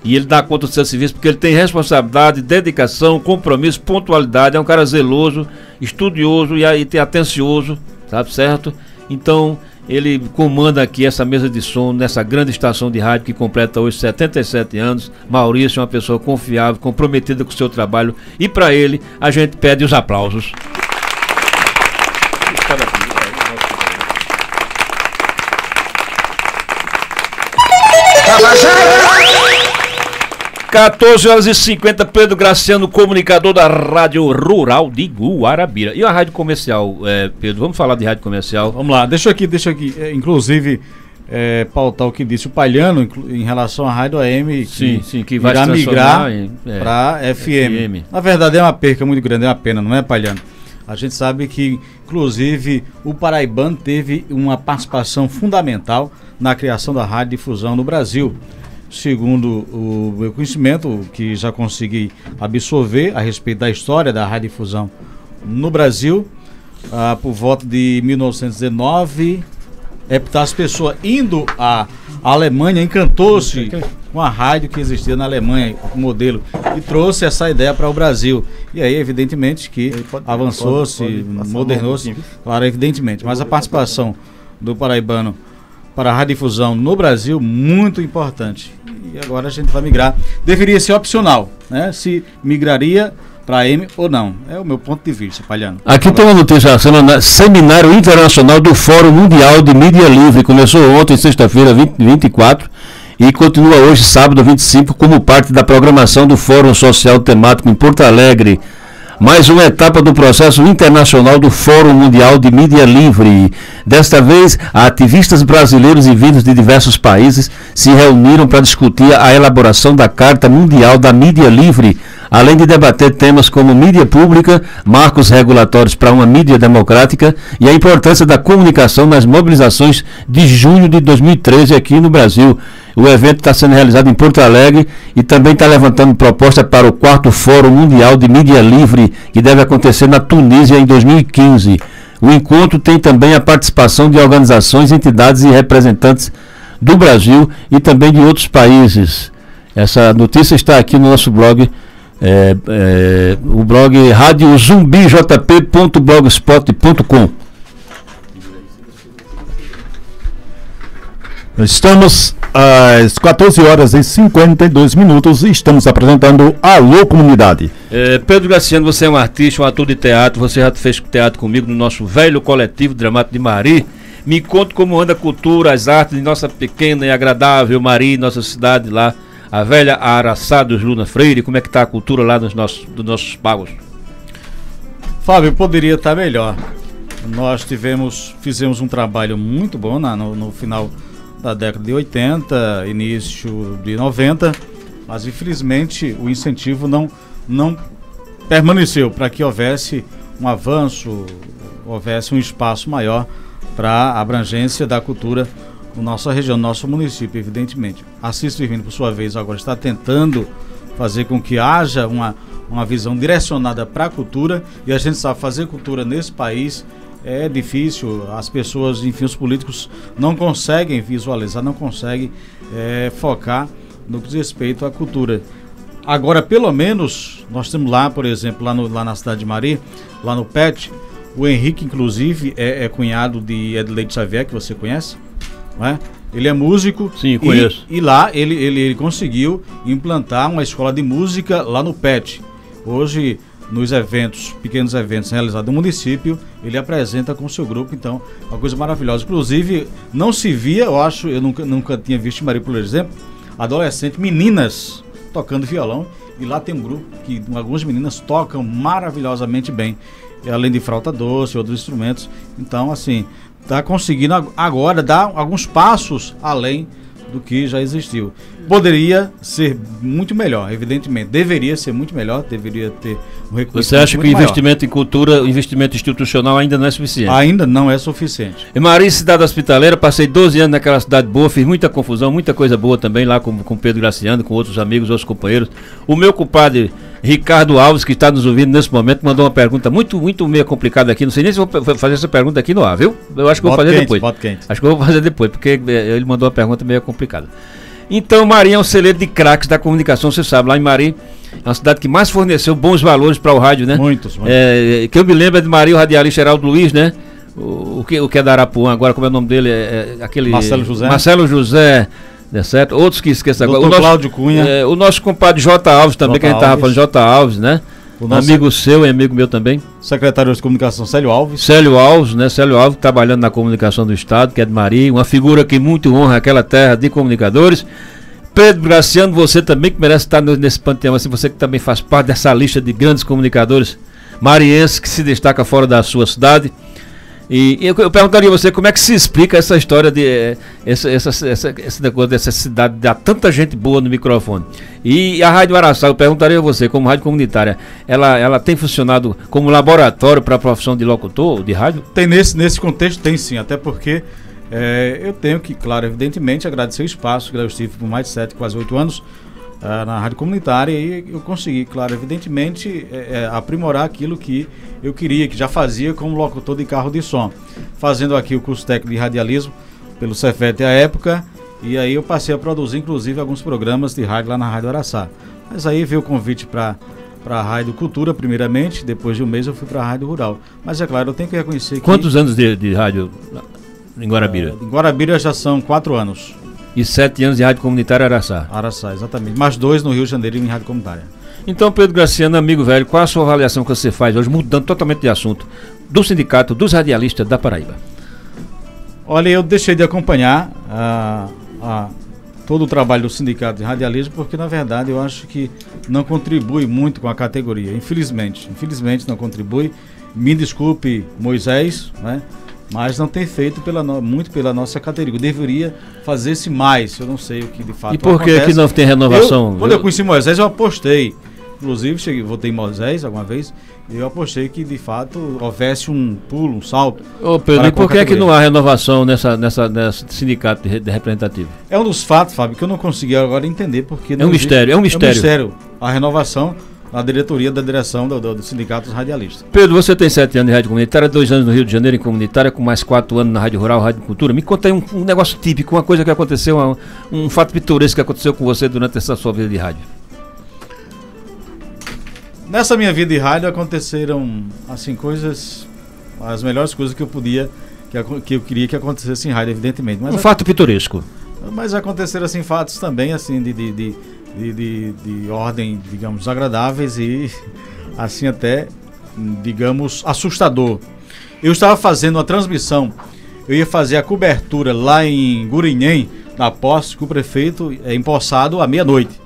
E ele dá conta do seu serviço porque ele tem responsabilidade, dedicação, compromisso, pontualidade, é um cara zeloso, estudioso e aí tem atencioso, tá certo? Então ele comanda aqui essa mesa de som nessa grande estação de rádio que completa hoje 77 anos. Maurício é uma pessoa confiável, comprometida com o seu trabalho, e para ele a gente pede os aplausos. 14h50, Pedro Graciano, comunicador da Rádio Rural de Guarabira. E a rádio comercial, Pedro, vamos falar de rádio comercial? Vamos lá, deixa aqui, inclusive, pautar o que disse o Palhano em relação à rádio AM, que vai migrar para FM. Na verdade é uma perca muito grande, é uma pena, não é, Palhano? A gente sabe que, inclusive, o paraibano teve uma participação fundamental na criação da radiodifusão no Brasil. Segundo o meu conhecimento, que já consegui absorver a respeito da história da radiodifusão no Brasil, por volta de 1919, as pessoas indo à Alemanha, encantou-se com a rádio que existia na Alemanha, o modelo, e trouxe essa ideia para o Brasil. E aí, evidentemente, que avançou-se, modernou-se, claro, evidentemente. Mas a participação do paraibano para a radiodifusão no Brasil, muito importante. E agora a gente vai migrar. Deveria ser opcional, né? Se migraria para AM ou não. É o meu ponto de vista, Palhano. Aqui tem uma notícia, Seminário Internacional do Fórum Mundial de Mídia Livre. Começou ontem, sexta-feira, 24, e continua hoje, sábado, 25, como parte da programação do Fórum Social Temático em Porto Alegre. Mais uma etapa do processo internacional do Fórum Mundial de Mídia Livre. Desta vez, ativistas brasileiros e vindos de diversos países se reuniram para discutir a elaboração da Carta Mundial da Mídia Livre, além de debater temas como mídia pública, marcos regulatórios para uma mídia democrática e a importância da comunicação nas mobilizações de junho de 2013 aqui no Brasil. O evento está sendo realizado em Porto Alegre e também está levantando proposta para o 4º Fórum Mundial de Mídia Livre, que deve acontecer na Tunísia em 2015. O encontro tem também a participação de organizações, entidades e representantes do Brasil e também de outros países. Essa notícia está aqui no nosso blog, o blog radiozumbijp.blogspot.com. Estamos às 14h52 e estamos apresentando Alô Comunidade. Pedro Graciano, você é um artista, um ator de teatro, você já fez teatro comigo no nosso velho coletivo dramático de Mari. Me conte como anda a cultura, as artes de nossa pequena e agradável Mari, nossa cidade lá, a velha Araçá dos Luna Freire. Como é que está a cultura lá dos nossos pagos? Fábio, poderia estar melhor. Nós fizemos um trabalho muito bom no final da década de 80, início de 90, mas infelizmente o incentivo não permaneceu para que houvesse um avanço, houvesse um espaço maior para a abrangência da cultura na nossa região, no nosso município, evidentemente. Assis Firmino, por sua vez, agora está tentando fazer com que haja uma visão direcionada para a cultura, e a gente sabe fazer cultura nesse país é difícil, as pessoas, enfim, os políticos não conseguem visualizar, não conseguem focar no que diz respeito à cultura. Agora, pelo menos, nós temos lá, por exemplo, lá na cidade de Mari, lá no PET, O Henrique, inclusive, é cunhado de Edleide Xavier, que você conhece, não é? Ele é músico. Sim, conheço. E lá ele conseguiu implantar uma escola de música lá no PET. Hoje, nos eventos, pequenos eventos realizados no município, ele apresenta com o seu grupo, então, uma coisa maravilhosa. Inclusive, não se via, eu nunca tinha visto em Maria, por exemplo, adolescentes, meninas tocando violão, e lá tem um grupo que algumas meninas tocam maravilhosamente bem, além de flauta doce, outros instrumentos. Então, assim, está conseguindo agora dar alguns passos além do que já existiu. Poderia ser muito melhor, evidentemente. Deveria ser muito melhor, deveria ter um recurso. Você acha que o investimento em cultura, o investimento institucional ainda não é suficiente? Ainda não é suficiente. Em Maria, cidade hospitaleira, passei 12 anos naquela cidade boa, fiz muita confusão, muita coisa boa também lá com Pedro Graciano, com outros amigos, outros companheiros. O meu compadre Ricardo Alves, que está nos ouvindo nesse momento, mandou uma pergunta muito meio complicada aqui. Não sei nem se vou fazer essa pergunta aqui no ar, viu? Eu acho que vou fazer depois. Acho que eu vou fazer depois, porque ele mandou uma pergunta meio complicada. Então, Maria é um celeiro de craques da comunicação, você sabe. Lá em Maria, é uma cidade que mais forneceu bons valores para o rádio, né? Muitos. Que eu me lembro é de Maria, o radialista Geraldo Luiz, né? O que é da Arapuã, agora como é o nome dele? Aquele Marcelo José. É certo? Outros que esquecem agora. O nosso Cláudio Cunha. O nosso compadre J. Alves também, que a gente estava falando, J. Alves, né? Amigo seu e amigo meu também. Secretário de Comunicação, Célio Alves. Célio Alves, né? Célio Alves, trabalhando na comunicação do Estado, que é de Maria, uma figura que muito honra aquela terra de comunicadores. Pedro Graciano, você também que merece estar nesse panteão, assim, você que também faz parte dessa lista de grandes comunicadores marienses que se destaca fora da sua cidade. E eu perguntaria a você como é que se explica essa história de esse negócio dessa cidade, dar tanta gente boa no microfone. E a Rádio Araçá, eu perguntaria a você, como rádio comunitária, ela tem funcionado como laboratório para a profissão de locutor, de rádio? Tem nesse contexto, tem sim, até porque eu tenho que, claro, evidentemente, agradecer o espaço que eu estive por mais de 7, quase 8 anos na rádio comunitária, e eu consegui, claro, evidentemente, aprimorar aquilo que eu queria, que já fazia como locutor de carro de som, fazendo aqui o curso técnico de radialismo pelo Cefet à época, e aí eu passei a produzir, inclusive, alguns programas de rádio lá na Rádio Araçá. Mas aí veio o convite para a Rádio Cultura, primeiramente, depois de um mês eu fui para a Rádio Rural. Mas é claro, eu tenho que reconhecer que... Quantos anos de rádio em Guarabira? Em Guarabira já são 4 anos. E 7 anos de rádio comunitária Araçá. Araçá, exatamente. Mais 2 no Rio de Janeiro em rádio comunitária. Então, Pedro Graciano, amigo velho, qual a sua avaliação que você faz hoje, mudando totalmente de assunto, do Sindicato dos Radialistas da Paraíba? Olha, eu deixei de acompanhar todo o trabalho do Sindicato de Radialismo, porque, na verdade, eu acho que não contribui muito com a categoria. Infelizmente não contribui. Me desculpe, Moisés, né? Mas não tem feito muito pela nossa categoria. Deveria fazer-se mais, eu não sei o que de fato acontece. E por que não tem renovação? Quando eu conheci Moisés, eu apostei. Inclusive, votei em Moisés alguma vez, e eu apostei que de fato houvesse um pulo, um salto. Ô Pedro, e por que não há renovação nessa sindicato de representativo? É um dos fatos, Fábio, que eu não consegui agora entender, porque... É um mistério. A renovação na diretoria da direção do Sindicato dos Radialistas. Pedro, você tem 7 anos de rádio comunitária, 2 anos no Rio de Janeiro em comunitária, com mais 4 anos na Rádio Rural, Rádio Cultura. Me conta aí um negócio típico, uma coisa que aconteceu, um fato pitoresco que aconteceu com você durante essa sua vida de rádio. Nessa minha vida de rádio aconteceram, assim, coisas, as melhores coisas que eu queria que acontecesse em rádio, evidentemente. Mas fato pitoresco. Mas aconteceram, assim, fatos também, assim, de ordem, digamos, agradáveis e, assim, até, digamos, assustador. Eu estava fazendo uma transmissão, eu ia fazer a cobertura lá em Gurinhém, na posse, com o prefeito empossado à meia-noite.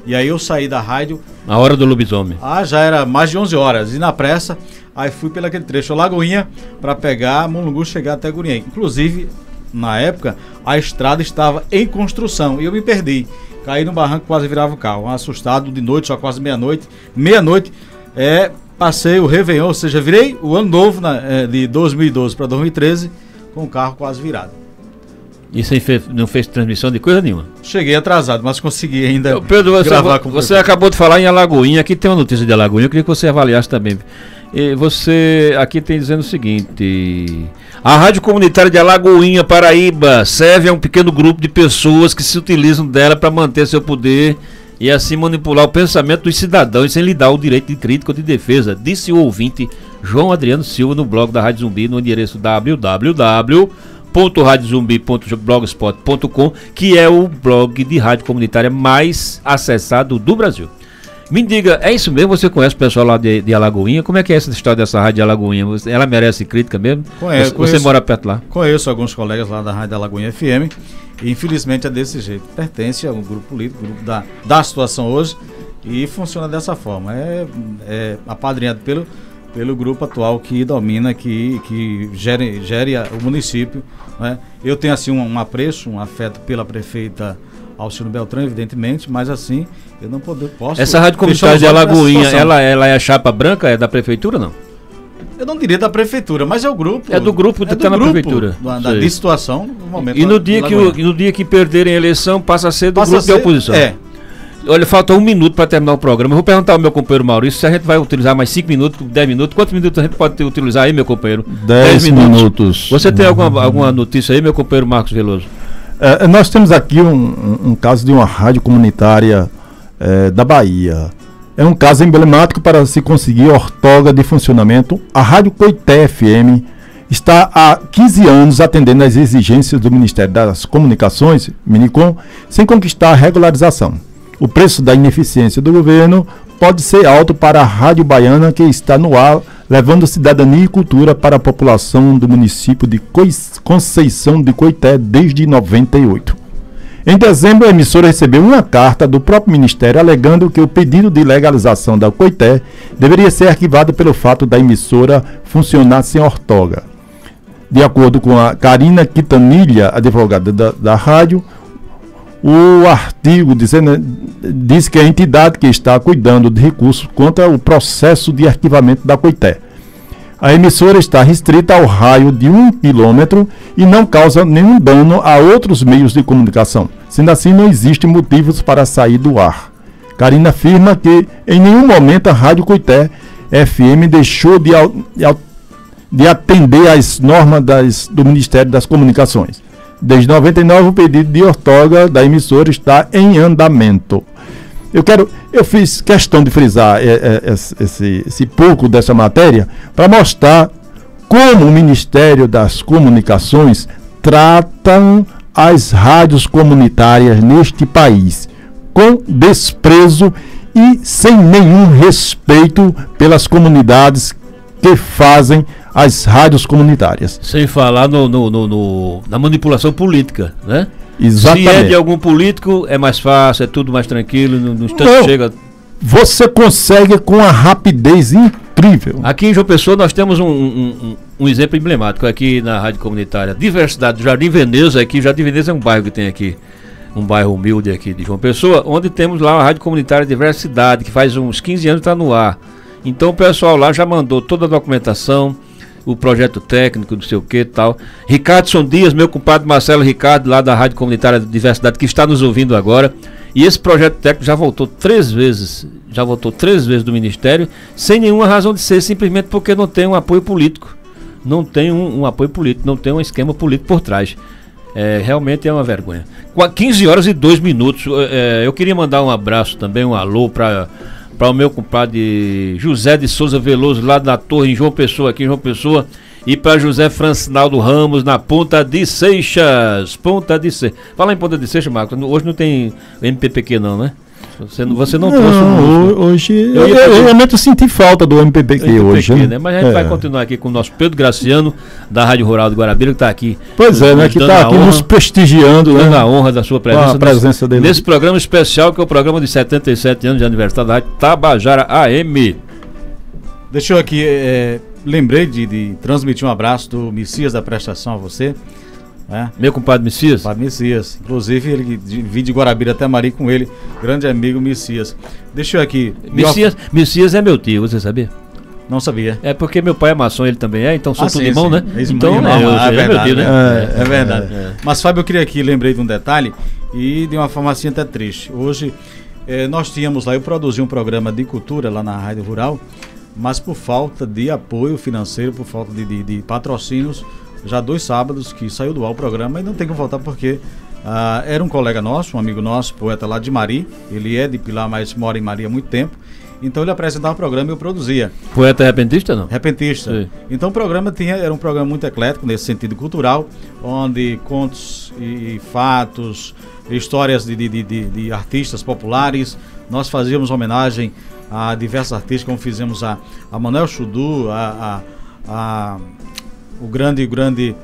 E aí eu saí da rádio... A hora do lobisomem. Já era mais de 11 horas. E na pressa, aí fui pelo aquele trecho Lagoinha para pegar Mulungu, chegar até Gurinhém. Inclusive, na época, a estrada estava em construção e eu me perdi. Caí no barranco, quase virava o carro. Assustado de noite, já quase meia-noite. Passei o Réveillon, ou seja, virei o ano novo de 2012 para 2013 com o carro quase virado. E você não fez transmissão de coisa nenhuma? Cheguei atrasado, mas consegui ainda. Pedro, você acabou de falar em Alagoinha. Aqui tem uma notícia de Alagoinha, eu queria que você avaliasse também. E você aqui tem dizendo o seguinte: a Rádio Comunitária de Alagoinha, Paraíba, serve a um pequeno grupo de pessoas que se utilizam dela para manter seu poder e assim manipular o pensamento dos cidadãos sem lhe dar o direito de crítica ou de defesa, disse o ouvinte João Adriano Silva no blog da Rádio Zumbi, no endereço www.radiozumbi.blogspot.com, que é o blog de rádio comunitária mais acessado do Brasil. Me diga, é isso mesmo? Você conhece o pessoal lá de Alagoinha? Como é que é essa história dessa rádio de Alagoinha? Ela merece crítica mesmo? Você mora perto lá? Conheço alguns colegas lá da Rádio Alagoinha FM. E infelizmente é desse jeito. Pertence a um grupo político, grupo da situação hoje, e funciona dessa forma. É apadrinhado pelo grupo atual que domina, que gere o município, né? Eu tenho assim um apreço, um afeto pela prefeita Alcino Beltrão, evidentemente, mas assim, eu não posso... Essa rádio comunitária de Alagoinha, ela é a chapa branca, é da prefeitura, não? Eu não diria da prefeitura, mas é o grupo. É do grupo que está na prefeitura. De situação, no momento. E no dia que perderem a eleição, passa a ser do grupo de oposição. Olha, falta 1 minuto para terminar o programa. Eu vou perguntar ao meu companheiro Maurício se a gente vai utilizar mais 5 minutos, 10 minutos. Quantos minutos a gente pode utilizar aí, meu companheiro? 10 minutos. Você tem alguma notícia aí, meu companheiro Marcos Veloso? Nós temos aqui um caso de uma rádio comunitária da Bahia. É um caso emblemático para se conseguir ortoga de funcionamento. A Rádio Coité FM está há 15 anos atendendo às exigências do Ministério das Comunicações, Minicom, sem conquistar a regularização. O preço da ineficiência do governo pode ser alto para a Rádio Baiana, que está no ar, levando cidadania e cultura para a população do município de Conceição de Coité desde 98. Em dezembro, a emissora recebeu uma carta do próprio Ministério alegando que o pedido de legalização da Coité deveria ser arquivado pelo fato da emissora funcionar sem ortoga. De acordo com a Karina Quitanilha, advogada da rádio, o artigo diz que a entidade que está cuidando de recursos contra o processo de arquivamento da Coité. A emissora está restrita ao raio de 1 quilômetro e não causa nenhum dano a outros meios de comunicação. Sendo assim, não existem motivos para sair do ar. Karina afirma que em nenhum momento a Rádio Coité FM deixou de atender às normas do Ministério das Comunicações. Desde 99, o pedido de ortoga da emissora está em andamento. Eu fiz questão de frisar esse pouco dessa matéria para mostrar como o Ministério das Comunicações trata as rádios comunitárias neste país, com desprezo e sem nenhum respeito pelas comunidades que fazem as rádios comunitárias. Sem falar na manipulação política, né? Exatamente. Se é de algum político, é mais fácil, é tudo mais tranquilo, no instante chega... Você consegue com a rapidez incrível. Aqui em João Pessoa nós temos um exemplo emblemático aqui na rádio comunitária Diversidade do Jardim Veneza. Aqui, Jardim Veneza é um bairro que tem aqui, um bairro humilde aqui de João Pessoa, onde temos lá a rádio comunitária Diversidade, que faz uns 15 anos está no ar. Então o pessoal lá já mandou toda a documentação, o projeto técnico, não sei o que e tal. Ricardson Dias, meu compadre Marcelo Ricardo, lá da Rádio Comunitária de Diversidade, que está nos ouvindo agora. E esse projeto técnico já voltou 3 vezes do Ministério, sem nenhuma razão de ser, simplesmente porque não tem um apoio político. Não tem um apoio político, não tem um esquema político por trás. Realmente é uma vergonha. 15h02. Eu queria mandar um abraço também, um alô para o meu compadre José de Souza Veloso, lá da Torre em João Pessoa, aqui em João Pessoa, e para José Francinaldo Ramos, na Ponta de Seixas. Fala em Ponta de Seixas, Marcos, hoje não tem MPPQ não, né? Você não trouxe o músico. Hoje eu realmente senti falta do MPPQ hoje, né? Mas a gente vai continuar aqui com o nosso Pedro Graciano, da Rádio Rural do Guarabira, que está aqui. Pois é, né? Que está aqui nos prestigiando, dando a honra da sua presença. A presença dele. Nesse programa especial, que é o programa de 77 anos de aniversário da Rádio Tabajara AM. Deixa eu aqui, lembrei de transmitir um abraço do Messias da Prestação a você. Meu compadre Messias? Compadre Messias. Inclusive, ele vim de Guarabira até Mari com ele, grande amigo Messias. Deixa eu aqui. Messias é meu tio, você sabia? Não sabia. É porque meu pai é maçom, ele também é, então sou tudo irmão, né? Então é verdade, né? É verdade. Mas, Fábio, eu queria aqui, lembrei de um detalhe e de uma forma assim até triste. Hoje, nós tínhamos lá, eu produzi um programa de cultura lá na Rádio Rural, mas por falta de apoio financeiro, por falta de patrocínios, já 2 sábados que saiu do ar o programa e não tem que voltar porque era um colega nosso, um amigo nosso, poeta lá de Mari. Ele é de Pilar, mas mora em Mari há muito tempo. Então ele apresentava o programa e eu produzia. Poeta repentista, não? Repentista. Sim. Então o programa era um programa muito eclético, nesse sentido cultural, onde contos e fatos, histórias de artistas populares, nós fazíamos homenagem a diversos artistas, como fizemos a Manuel Chudu, o grande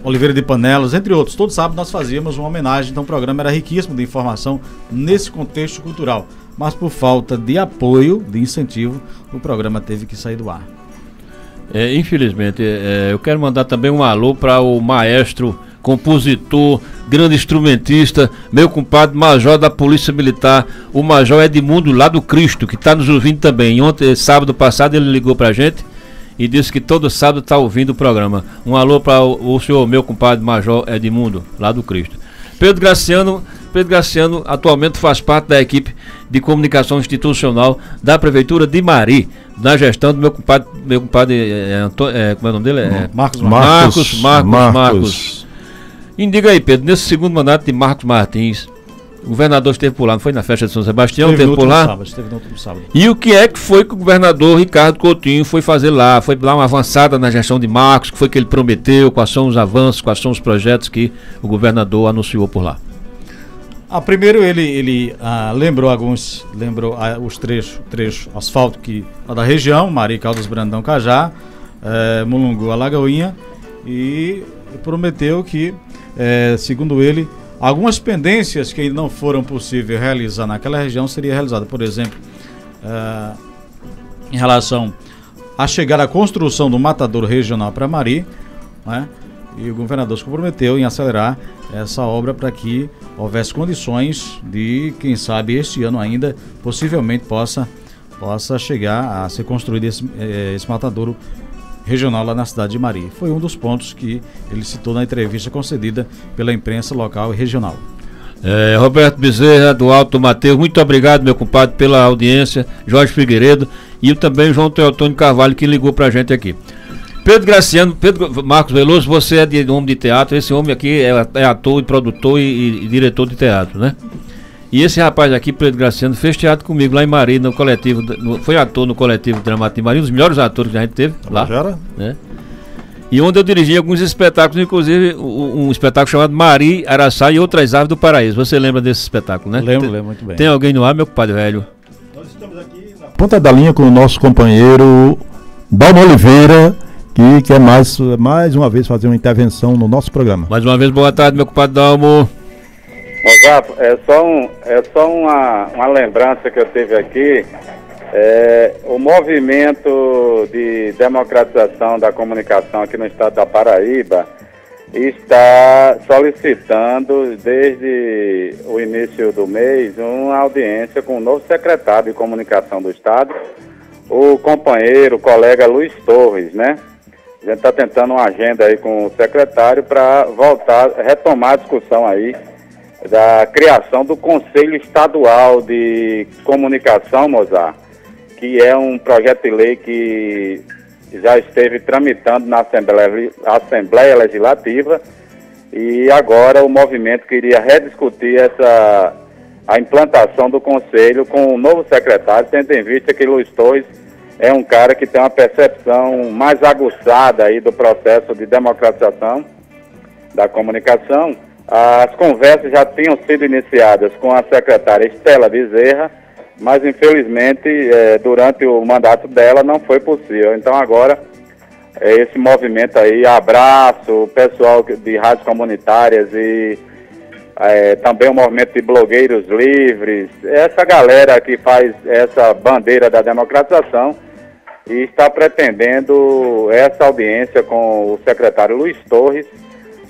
Oliveira de Panelas, entre outros. Todo sábado nós fazíamos uma homenagem, então o programa era riquíssimo de informação nesse contexto cultural. Mas por falta de apoio, de incentivo, o programa teve que sair do ar. Infelizmente, eu quero mandar também um alô para o maestro, compositor, grande instrumentista, meu compadre Major da Polícia Militar, o Major Edmundo lá do Cristo, que está nos ouvindo também. Ontem, sábado passado, ele ligou para a gente e disse que todo sábado está ouvindo o programa. Um alô para o senhor, meu compadre Major Edmundo, lá do Cristo. Pedro Graciano atualmente faz parte da equipe de comunicação institucional da Prefeitura de Mari, na gestão do meu compadre como é o nome dele? Marcos. Indica aí, Pedro, nesse segundo mandato de Marcos Martins, o governador esteve por lá, não foi na festa de São Sebastião, esteve por lá? Esteve no último sábado. E o que é que foi que o governador Ricardo Coutinho foi fazer lá? Foi lá uma avançada na gestão de Marcos, que foi que ele prometeu, quais são os avanços, quais são os projetos que o governador anunciou por lá? Primeiro ele lembrou os trechos asfalto da região, Mari, Caldas, Brandão, Cajá, Mulungu, Alagoinha, e prometeu que, segundo ele, algumas pendências que não foram possível realizar naquela região seria realizada. Por exemplo, em relação a chegar à construção do matadouro regional para Mari, né? E o governador se comprometeu em acelerar essa obra para que houvesse condições de, quem sabe, este ano ainda, possivelmente possa chegar a ser construído esse matadouro regional lá na cidade de Mari. Foi um dos pontos que ele citou na entrevista concedida pela imprensa local e regional. Roberto Bezerra, do Alto Mateus, muito obrigado, meu compadre, pela audiência. Jorge Figueiredo e também João Teotônio Carvalho, que ligou pra gente aqui. Pedro Marcos Veloso, você é de homem de teatro. Esse homem aqui é ator e produtor e diretor de teatro, né? E esse rapaz aqui, Pedro Graciano, fez teatro comigo lá em Mari, no coletivo, foi ator no coletivo dramático de Mari, um dos melhores atores que a gente teve lá, né? E onde eu dirigi alguns espetáculos, inclusive um espetáculo chamado Mari, Araçá e Outras Aves do Paraíso. Você lembra desse espetáculo, né? Lembro muito bem. Tem alguém no ar, meu compadre velho? Nós estamos aqui na ponta da linha com o nosso companheiro Dalmo Oliveira, que quer mais uma vez fazer uma intervenção no nosso programa. Mais uma vez, boa tarde, meu compadre Dalmo. Mozato, é só uma lembrança que eu tive aqui. O movimento de democratização da comunicação aqui no estado da Paraíba está solicitando, desde o início do mês, uma audiência com o novo secretário de comunicação do estado, o colega Luiz Torres, né? A gente está tentando uma agenda aí com o secretário para retomar a discussão aí da criação do Conselho Estadual de Comunicação, Mozart, que é um projeto de lei que já esteve tramitando na Assembleia Legislativa, e agora o movimento queria rediscutir a implantação do Conselho com o novo secretário, tendo em vista que Luiz Torres é um cara que tem uma percepção mais aguçada aí do processo de democratização da comunicação. As conversas já tinham sido iniciadas com a secretária Estela Bezerra, mas infelizmente durante o mandato dela não foi possível. Então agora esse movimento aí, abraço o pessoal de rádios comunitárias e também o movimento de blogueiros livres, essa galera que faz essa bandeira da democratização, e está pretendendo essa audiência com o secretário Luiz Torres,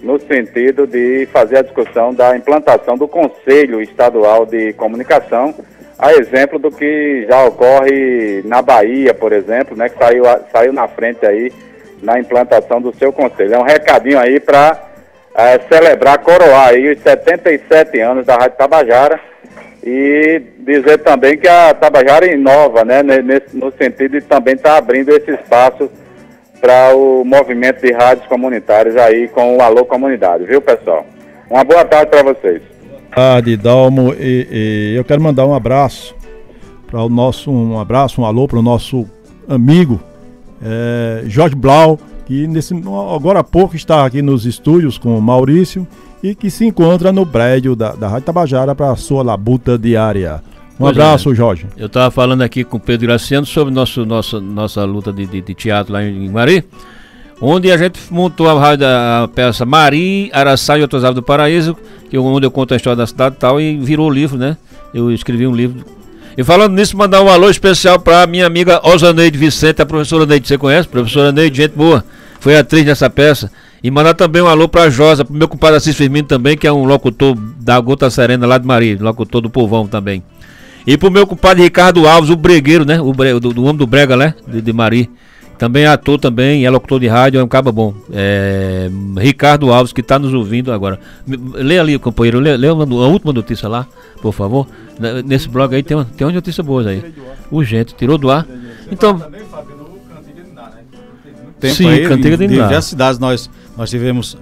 no sentido de fazer a discussão da implantação do Conselho Estadual de Comunicação, a exemplo do que já ocorre na Bahia, por exemplo, né, que saiu na frente aí na implantação do seu conselho. É um recadinho aí para celebrar, coroar aí os 77 anos da Rádio Tabajara, e dizer também que a Tabajara inova, né, no sentido de também estar abrindo esse espaço para o movimento de rádios comunitárias aí com o Alô Comunidade, viu, pessoal? Uma boa tarde para vocês. Boa tarde, Dalmo, e eu quero mandar um abraço para o nosso, um abraço, um alô para o nosso amigo Jorge Blau, que agora há pouco está aqui nos estúdios com o Maurício e que se encontra no prédio da Rádio Tabajara para a sua labuta diária. Abraço, Jorge. Eu estava falando aqui com o Pedro Graciano sobre nossa luta de teatro lá em Mari, onde a gente montou a peça Mari, Araçá e Outras Aves do Paraíso, onde eu conto a história da cidade e tal, e virou livro, né? Eu escrevi um livro. E falando nisso, mandar um alô especial para minha amiga Osaneide Vicente, a professora Neide, você conhece? Professora Neide, gente boa, foi atriz nessa peça. E mandar também um alô para a Josa, pro meu compadre Assis Firmino também, que é um locutor da Gota Serena lá de Mari, locutor do Povão também. E pro meu compadre Ricardo Alves, o bregueiro, né? Do homem do Brega, né? De Mari. Também é ator também, é locutor de rádio, é um caba bom. Ricardo Alves, que está nos ouvindo agora. Lê ali, companheiro, lê a última notícia lá, por favor. Nesse blog aí tem uma notícia boa aí. Urgente, tirou do ar. Então. Sim, Cantiga de diversas cidades nós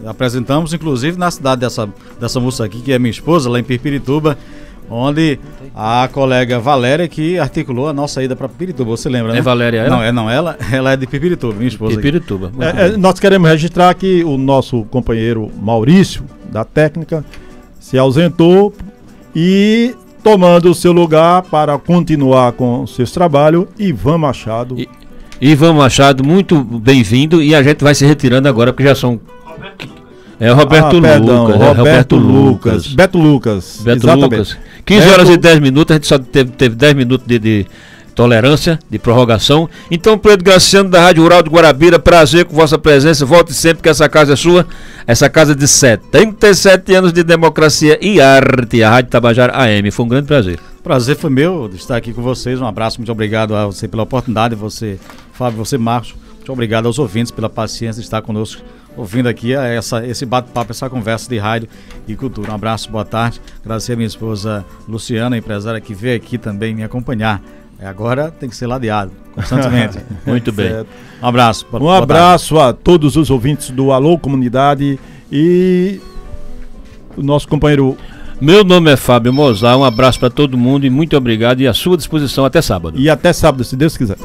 apresentamos, inclusive na cidade dessa moça aqui, que é minha esposa, lá em Pirpirituba, onde a colega Valéria que articulou a nossa ida para Pirpirituba, você lembra, né? É Valéria ela? Não, ela é de Pirpirituba, minha esposa. Pirpirituba. Nós queremos registrar que o nosso companheiro Maurício, da técnica, se ausentou e tomando o seu lugar para continuar com seus trabalhos, Ivan Machado. Ivan Machado, muito bem-vindo, e a gente vai se retirando agora, porque já são... Roberto Lucas. Beto Lucas. Exatamente. 15 horas e 10 minutos, a gente só teve 10 minutos de tolerância, de prorrogação. Então, Pedro Graciano, da Rádio Rural de Guarabira, prazer com vossa presença. Volte sempre que essa casa é sua. Essa casa de 77 anos de democracia e arte, a Rádio Tabajara AM. Foi um grande prazer. Prazer foi meu de estar aqui com vocês. Um abraço, muito obrigado a você pela oportunidade, você, Fábio, você, Marcos. Muito obrigado aos ouvintes pela paciência de estar conosco, ouvindo aqui esse bate-papo, essa conversa de rádio e cultura. Um abraço, boa tarde. Agradecer a minha esposa Luciana, empresária, que veio aqui também me acompanhar. Agora tem que ser ladeado constantemente. Muito bem. Um abraço. Um abraço a todos os ouvintes do Alô Comunidade e o nosso companheiro. Meu nome é Fábio Mozart, um abraço para todo mundo e muito obrigado e à sua disposição até sábado. E até sábado, se Deus quiser.